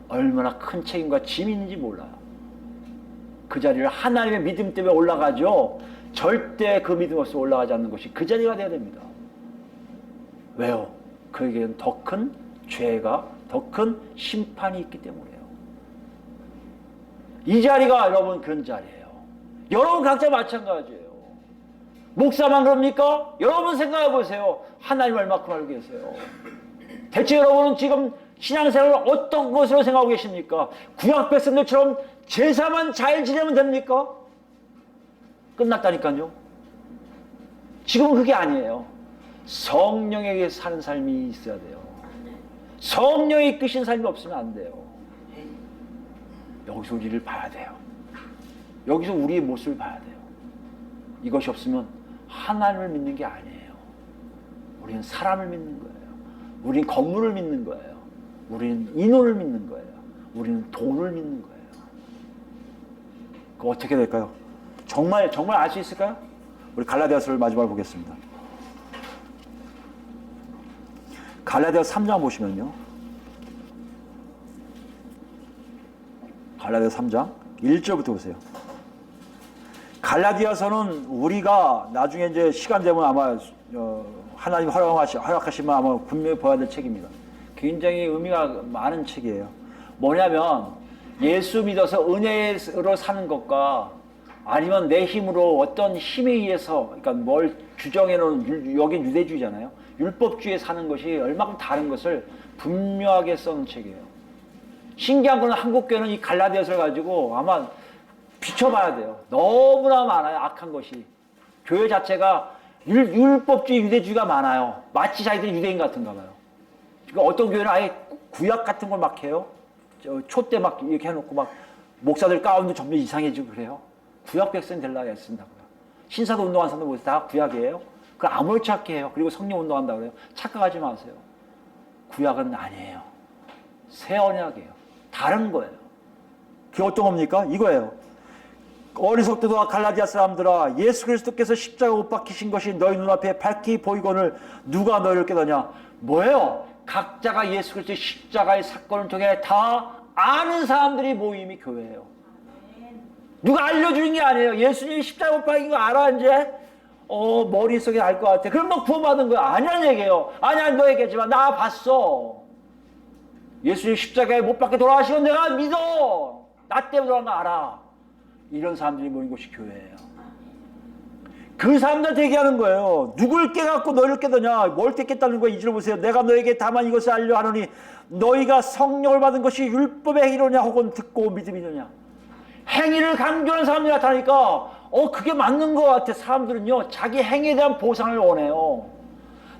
얼마나 큰 책임과 짐인지 몰라요. 그 자리를 하나님의 믿음 때문에 올라가죠. 절대 그 믿음 없이 올라가지 않는 것이 그 자리가 되어야 됩니다. 왜요? 그에게는 더 큰 죄가, 더 큰 심판이 있기 때문이에요. 이 자리가 여러분 그런 자리예요. 여러분 각자 마찬가지예요. 목사만 그럽니까? 여러분 생각해 보세요. 하나님 얼마큼 알고 계세요? 대체 여러분은 지금 신앙생활을 어떤 것으로 생각하고 계십니까? 구약 백성들처럼 제사만 잘 지내면 됩니까? 끝났다니까요. 지금은 그게 아니에요. 성령에게 사는 삶이 있어야 돼요. 성령이 이끄신 삶이 없으면 안 돼요. 여기서 우리를 봐야 돼요. 여기서 우리의 모습을 봐야 돼요. 이것이 없으면 하나님을 믿는 게 아니에요. 우리는 사람을 믿는 거예요. 우리는 건물을 믿는 거예요. 우리는 인원을 믿는 거예요. 우리는 돈을 믿는 거예요. 그거 어떻게 될까요? 정말 알 수 있을까요? 우리 갈라디아서를 마지막으로 보겠습니다. 갈라디아서 3장 보시면요. 갈라디아서 3장 1절부터 보세요. 갈라디아서는 우리가 나중에 이제 시간 되면 아마 하나님 허락하시면 아마 분명히 봐야 될 책입니다. 굉장히 의미가 많은 책이에요. 뭐냐면 예수 믿어서 은혜로 사는 것과 아니면 내 힘으로 어떤 힘에 의해서, 그러니까 뭘 규정해놓은, 여긴 유대주의잖아요. 율법주의에 사는 것이 얼마큼 다른 것을 분명하게 써놓은 책이에요. 신기한 거는 한국교회는 이 갈라디아서를 가지고 아마 비춰봐야 돼요. 너무나 많아요. 악한 것이. 교회 자체가 율법주의, 유대주의가 많아요. 마치 자기들이 유대인 같은가 봐요. 그러니까 어떤 교회는 아예 구약 같은 걸 막 해요. 초 때 막 이렇게 해놓고 막 목사들 가운데 점점 이상해지고 그래요. 구약 백성 되려고 했습니다고요. 신사도 운동하는 사람들 보세요. 다 구약이에요. 그 아무렇지 않게 해요. 그리고 성령 운동한다고 그래요. 착각하지 마세요. 구약은 아니에요. 새 언약이에요. 다른 거예요. 그게 어떤 겁니까? 이거예요. 어리석도다 갈라디아 사람들아, 예수 그리스도께서 십자가 못 박히신 것이 너희 눈앞에 밝히 보이거늘 누가 너희를 깨닫냐? 뭐예요? 각자가 예수 그리스도의 십자가의 사건을 통해 다 아는 사람들이 모임이 교회예요. 누가 알려주는 게 아니에요. 예수님이 십자가 못 박힌 거 알아 이제? 머릿속에 알 것 같아. 그럼 너 구원받은 거야? 아니라는 얘기예요. 아니야, 너 얘기했지만 나 봤어. 예수님 십자가에 못 박혀 돌아가신 건 내가 믿어. 나 때문에 돌아간 거 알아. 이런 사람들이 모인 곳이 교회예요. 그 사람들한테 얘기하는 거예요. 누굴 깨갖고 너희를 깨더냐? 뭘 깨겠다는 거야? 2절 보세요. 내가 너에게 다만 이것을 알려 하노니 너희가 성령을 받은 것이 율법의 행위로냐 혹은 듣고 믿음이냐. 행위를 강조하는 사람들이 나타나니까 그게 맞는 것 같아. 사람들은요 자기 행위에 대한 보상을 원해요.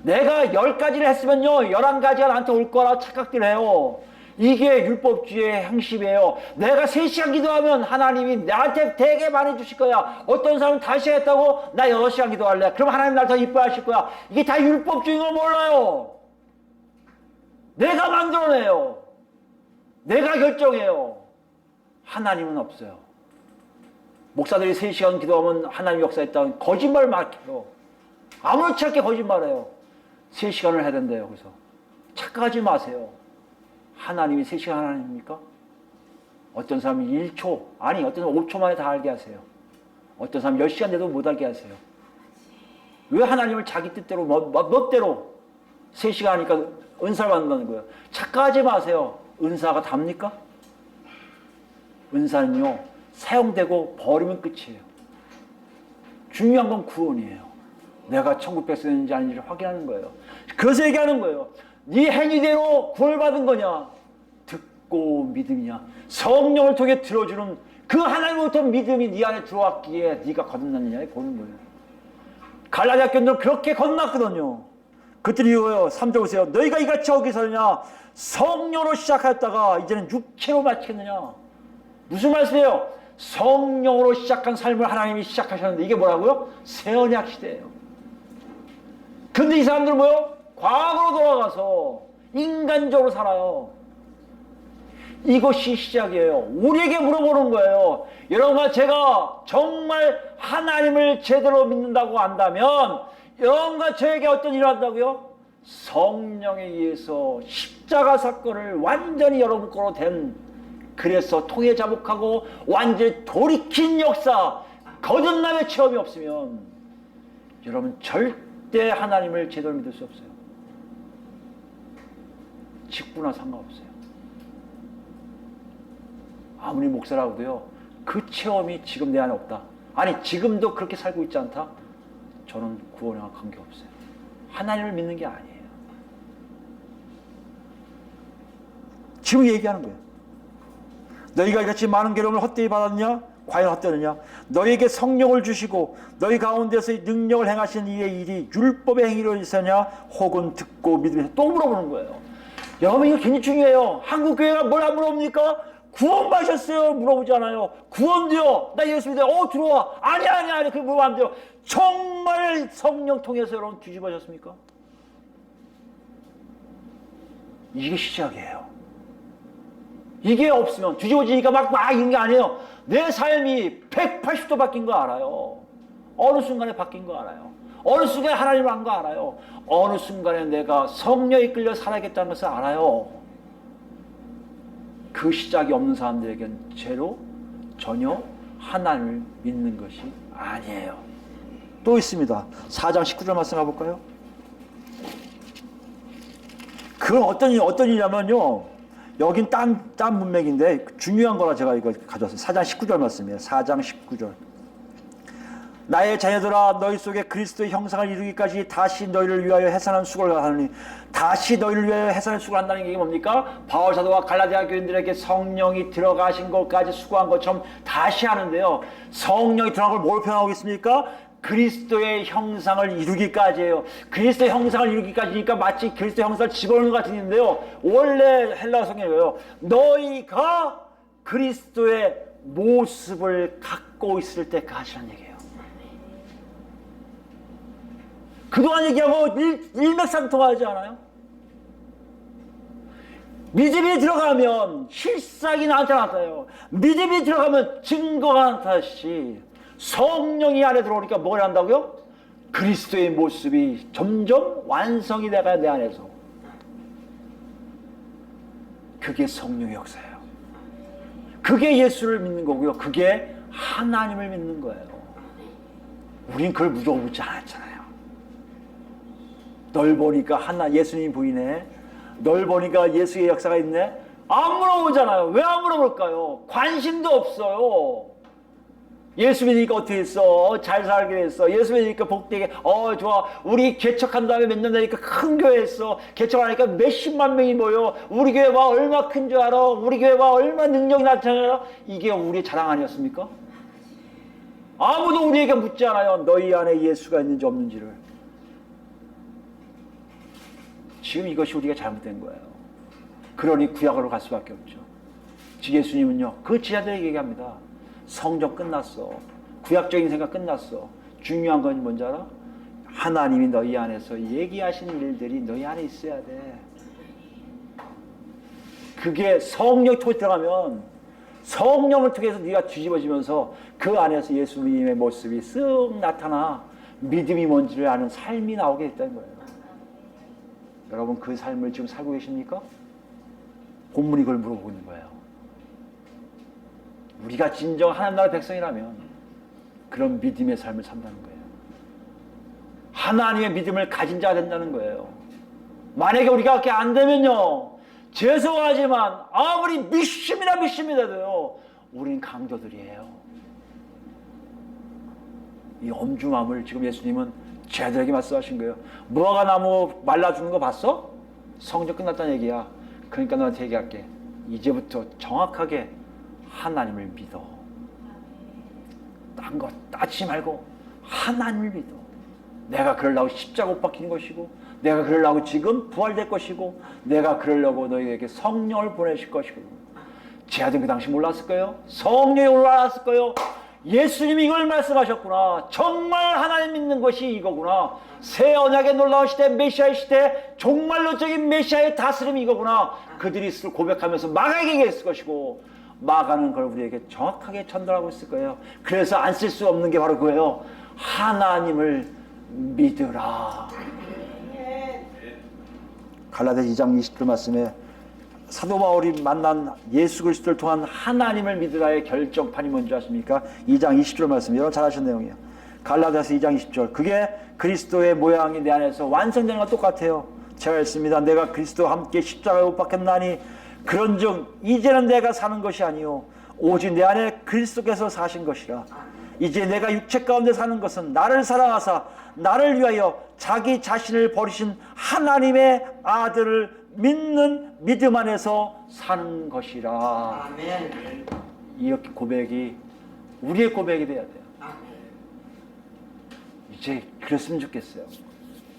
내가 10가지를 했으면요 11가지가 나한테 올 거라고 착각들 해요. 이게 율법주의의 행심이에요. 내가 3시간 기도하면 하나님이 나한테 되게 많이 주실 거야. 어떤 사람은 5시간 했다고 나 6시간 기도할래. 그럼 하나님 날 더 이뻐하실 거야. 이게 다 율법주의인 걸 몰라요. 내가 만들어내요. 내가 결정해요. 하나님은 없어요. 목사들이 3시간 기도하면 하나님 역사했다는 거짓말 막 해요. 아무렇지 않게 거짓말해요. 3시간을 해야 된대요. 그래서 착각하지 마세요. 하나님이 3시간 하나님입니까? 어떤 사람이 1초, 아니 어떤 사람은 5초 만에 다 알게 하세요. 어떤 사람은 10시간 돼도 못 알게 하세요. 왜 하나님을 자기 뜻대로 멋대로 3시간 하니까 은사를 받는다는 거예요. 착각하지 마세요. 은사가 답니까? 은사는요 사용되고 버리면 끝이에요. 중요한 건 구원이에요. 내가 천국 백성인지 아닌지를 확인하는 거예요. 그래서 얘기하는 거예요. 네 행위대로 구원을 받은 거냐? 듣고 믿음이냐? 성령을 통해 들어주는 그 하나님으로부터 믿음이 네 안에 들어왔기에 네가 거듭났느냐 보는 거예요. 갈라디아 교인들은 그렇게 거듭났거든요. 그들이 이거예요. 3절 보세요. 너희가 이같이 어기서냐? 성령으로 시작하였다가 이제는 육체로 마치겠느냐? 무슨 말씀이에요? 성령으로 시작한 삶을 하나님이 시작하셨는데 이게 뭐라고요? 새 언약 시대예요. 근데 이 사람들은 뭐요? 과거로 돌아가서 인간적으로 살아요. 이것이 시작이에요. 우리에게 물어보는 거예요. 여러분과 제가 정말 하나님을 제대로 믿는다고 한다면 여러분과 저에게 어떤 일을 한다고요? 성령에 의해서 십자가 사건을 완전히 여러분 거로 된, 그래서 통해 자복하고 완전히 돌이킨 역사, 거듭남의 체험이 없으면 여러분 절대 하나님을 제대로 믿을 수 없어요. 직분나 상관없어요. 아무리 목사라고도요, 그 체험이 지금 내 안에 없다, 아니 지금도 그렇게 살고 있지 않다, 저는 구원과 관계없어요. 하나님을 믿는 게 아니에요. 지금 얘기하는 거예요. 너희가 이같이 많은 괴로움을 헛되이 받았냐? 과연 헛되느냐? 너희에게 성령을 주시고 너희 가운데서 능력을 행하신 이의 일이 율법의 행위로 있으냐? 혹은 듣고 믿으면서, 또 물어보는 거예요. 여러분 이거 굉장히 중요해요. 한국 교회가 뭘 안 물어봅니까? 구원 받으셨어요? 물어보지 않아요. 구원도요. 나 예수 믿어요. 들어와. 아니 그게 물어보면 안 돼요. 정말 성령 통해서 여러분 뒤집어졌습니까? 이게 시작이에요. 이게 없으면 뒤집어지니까 막 이런 게 아니에요. 내 삶이 180도 바뀐 거 알아요. 어느 순간에 바뀐 거 알아요. 어느 순간에 하나님을 한 거 알아요. 어느 순간에 내가 성령에 이끌려 살아야겠다는 것을 알아요. 그 시작이 없는 사람들에게는 전혀 하나님을 믿는 것이 아니에요. 또 있습니다. 4장 19절 말씀 가볼까요? 그건 어떤 일이냐면요, 여긴 딴 문맥인데 중요한 거라 제가 이거 가져왔어요. 4장 19절 말씀이에요. 4장 19절. 나의 자녀들아, 너희 속에 그리스도의 형상을 이루기까지 다시 너희를 위하여 해산한 수고를 하느니, 다시 너희를 위하여 해산한 수고를 한다는 게 뭡니까? 바울 사도가 갈라디아 교인들에게 성령이 들어가신 것까지 수고한 것처럼 다시 하는데요, 성령이 들어간 걸 뭘 표현하고 있습니까? 그리스도의 형상을 이루기까지예요. 그리스도의 형상을 이루기까지니까 마치 그리스도의 형상을 집어넣는 것 같은 일인데요, 원래 헬라어 성경이에요. 너희가 그리스도의 모습을 갖고 있을 때까지라는 얘기예요. 그동안 얘기하고 일맥상통하지 않아요? 믿음이 들어가면 실상이 나타나요. 믿음이 들어가면 증거가 나타나시. 성령이 안에 들어오니까 뭘 한다고요? 그리스도의 모습이 점점 완성이 돼가요, 내 안에서. 그게 성령의 역사예요. 그게 예수를 믿는 거고요. 그게 하나님을 믿는 거예요. 우린 그걸 무조건 묻지 않았잖아요. 널 보니까 예수님 부인해? 널 보니까 예수의 역사가 있네? 안 물어보잖아요. 왜 안 물어볼까요? 관심도 없어요. 예수 믿으니까 어떻게 했어? 잘 살게 됐어. 예수 믿으니까 복되게, 좋아. 우리 개척한 다음에 몇 년 되니까 큰 교회 했어. 개척하니까 몇십만 명이 모여. 우리 교회 봐, 얼마 큰 줄 알아? 우리 교회 봐, 얼마 능력이 나타나요? 이게 우리의 자랑 아니었습니까? 아무도 우리에게 묻지 않아요. 너희 안에 예수가 있는지 없는지를. 지금 이것이 우리가 잘못된 거예요. 그러니 구약으로 갈 수밖에 없죠. 예수님은요, 그 제자들에게 얘기합니다. 성경 끝났어. 구약적인 생각 끝났어. 중요한 건 뭔지 알아? 하나님이 너희 안에서 얘기하신 일들이 너희 안에 있어야 돼. 그게 성령이 통해 들어가면 성령을 통해서 네가 뒤집어지면서 그 안에서 예수님의 모습이 쓱 나타나 믿음이 뭔지를 아는 삶이 나오게 됐다는 거예요. 여러분 그 삶을 지금 살고 계십니까? 본문이 그걸 물어보고 있는 거예요. 우리가 진정 하나님 나라 백성이라면 그런 믿음의 삶을 산다는 거예요. 하나님의 믿음을 가진 자가 된다는 거예요. 만약에 우리가 그렇게 안 되면요, 죄송하지만 아무리 믿습니다도요, 우린 강도들이에요. 이 엄중함을 지금 예수님은 제자들에게 말씀하신 거예요. 무화과 나무 말라 죽는 거 봤어? 성경 끝났다는 얘기야. 그러니까 너한테 얘기할게. 이제부터 정확하게 하나님을 믿어. 딴 거 따지지 말고 하나님을 믿어. 내가 그러려고 십자가 못 박힌 것이고, 내가 그러려고 지금 부활될 것이고, 내가 그러려고 너희에게 성령을 보내실 것이고, 제 아들 그 당시 몰랐을 거예요. 성령이 올라왔을 거예요. 예수님이 이걸 말씀하셨구나. 정말 하나님 믿는 것이 이거구나. 새 언약의 놀라운 시대, 메시아의 시대, 종말론적인 메시아의 다스림이 이거구나. 그들이 있을 고백하면서 마가에게 얘기했을 것이고, 마가는 그걸 우리에게 정확하게 전달하고 있을 거예요. 그래서 안 쓸 수 없는 게 바로 그거예요. 하나님을 믿으라. 갈라디아 2장 20절 말씀에 사도 바울이 만난 예수 그리스도를 통한 하나님을 믿으라의 결정판이 뭔지 아십니까? 2장 20절 말씀, 여러분 잘 아시는 내용이에요. 갈라디아서 2장 20절, 그게 그리스도의 모양이 내 안에서 완성되는 것과 똑같아요. 제가 읽습니다. 내가 그리스도와 함께 십자가에 못 박혔나니 그런즉 이제는 내가 사는 것이 아니요 오직 내 안에 그리스도께서 사신 것이라. 이제 내가 육체 가운데 사는 것은 나를 사랑하사 나를 위하여 자기 자신을 버리신 하나님의 아들을 믿는 믿음 안에서 사는 것이라. 아멘. 이렇게 고백이 우리의 고백이 돼야 돼요. 아멘. 이제 그랬으면 좋겠어요.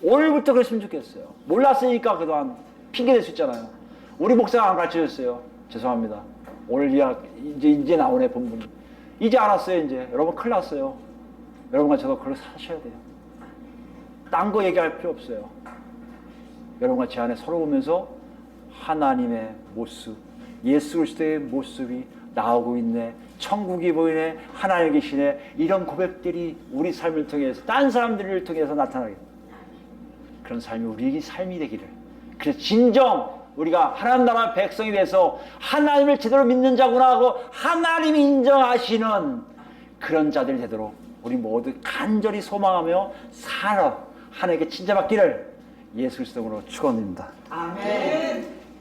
오늘부터 그랬으면 좋겠어요. 몰랐으니까 그동안 핑계 댈 수 있잖아요. 우리 목사가 안 가르쳐줬어요. 죄송합니다. 오늘 이제 나오네 본문이. 이제 알았어요. 이제 여러분 큰일 났어요. 여러분과 저도 그걸 사셔야 돼요. 딴 거 얘기할 필요 없어요. 여러분과 제 안에 서로 보면서 하나님의 모습, 예수 그리스도의 모습이 나오고 있네, 천국이 보이네, 하나님 계시네, 이런 고백들이 우리 삶을 통해서 딴 사람들을 통해서 나타나게, 그런 삶이 우리의 삶이 되기를. 그래서 진정 우리가 하나님 나라 백성이 돼서 하나님을 제대로 믿는 자구나 하고 하나님이 인정하시는 그런 자들이 되도록 우리 모두 간절히 소망하며 살아 하나님께 칭찬받기를 예수 그리스도로 축원드립니다. 아멘.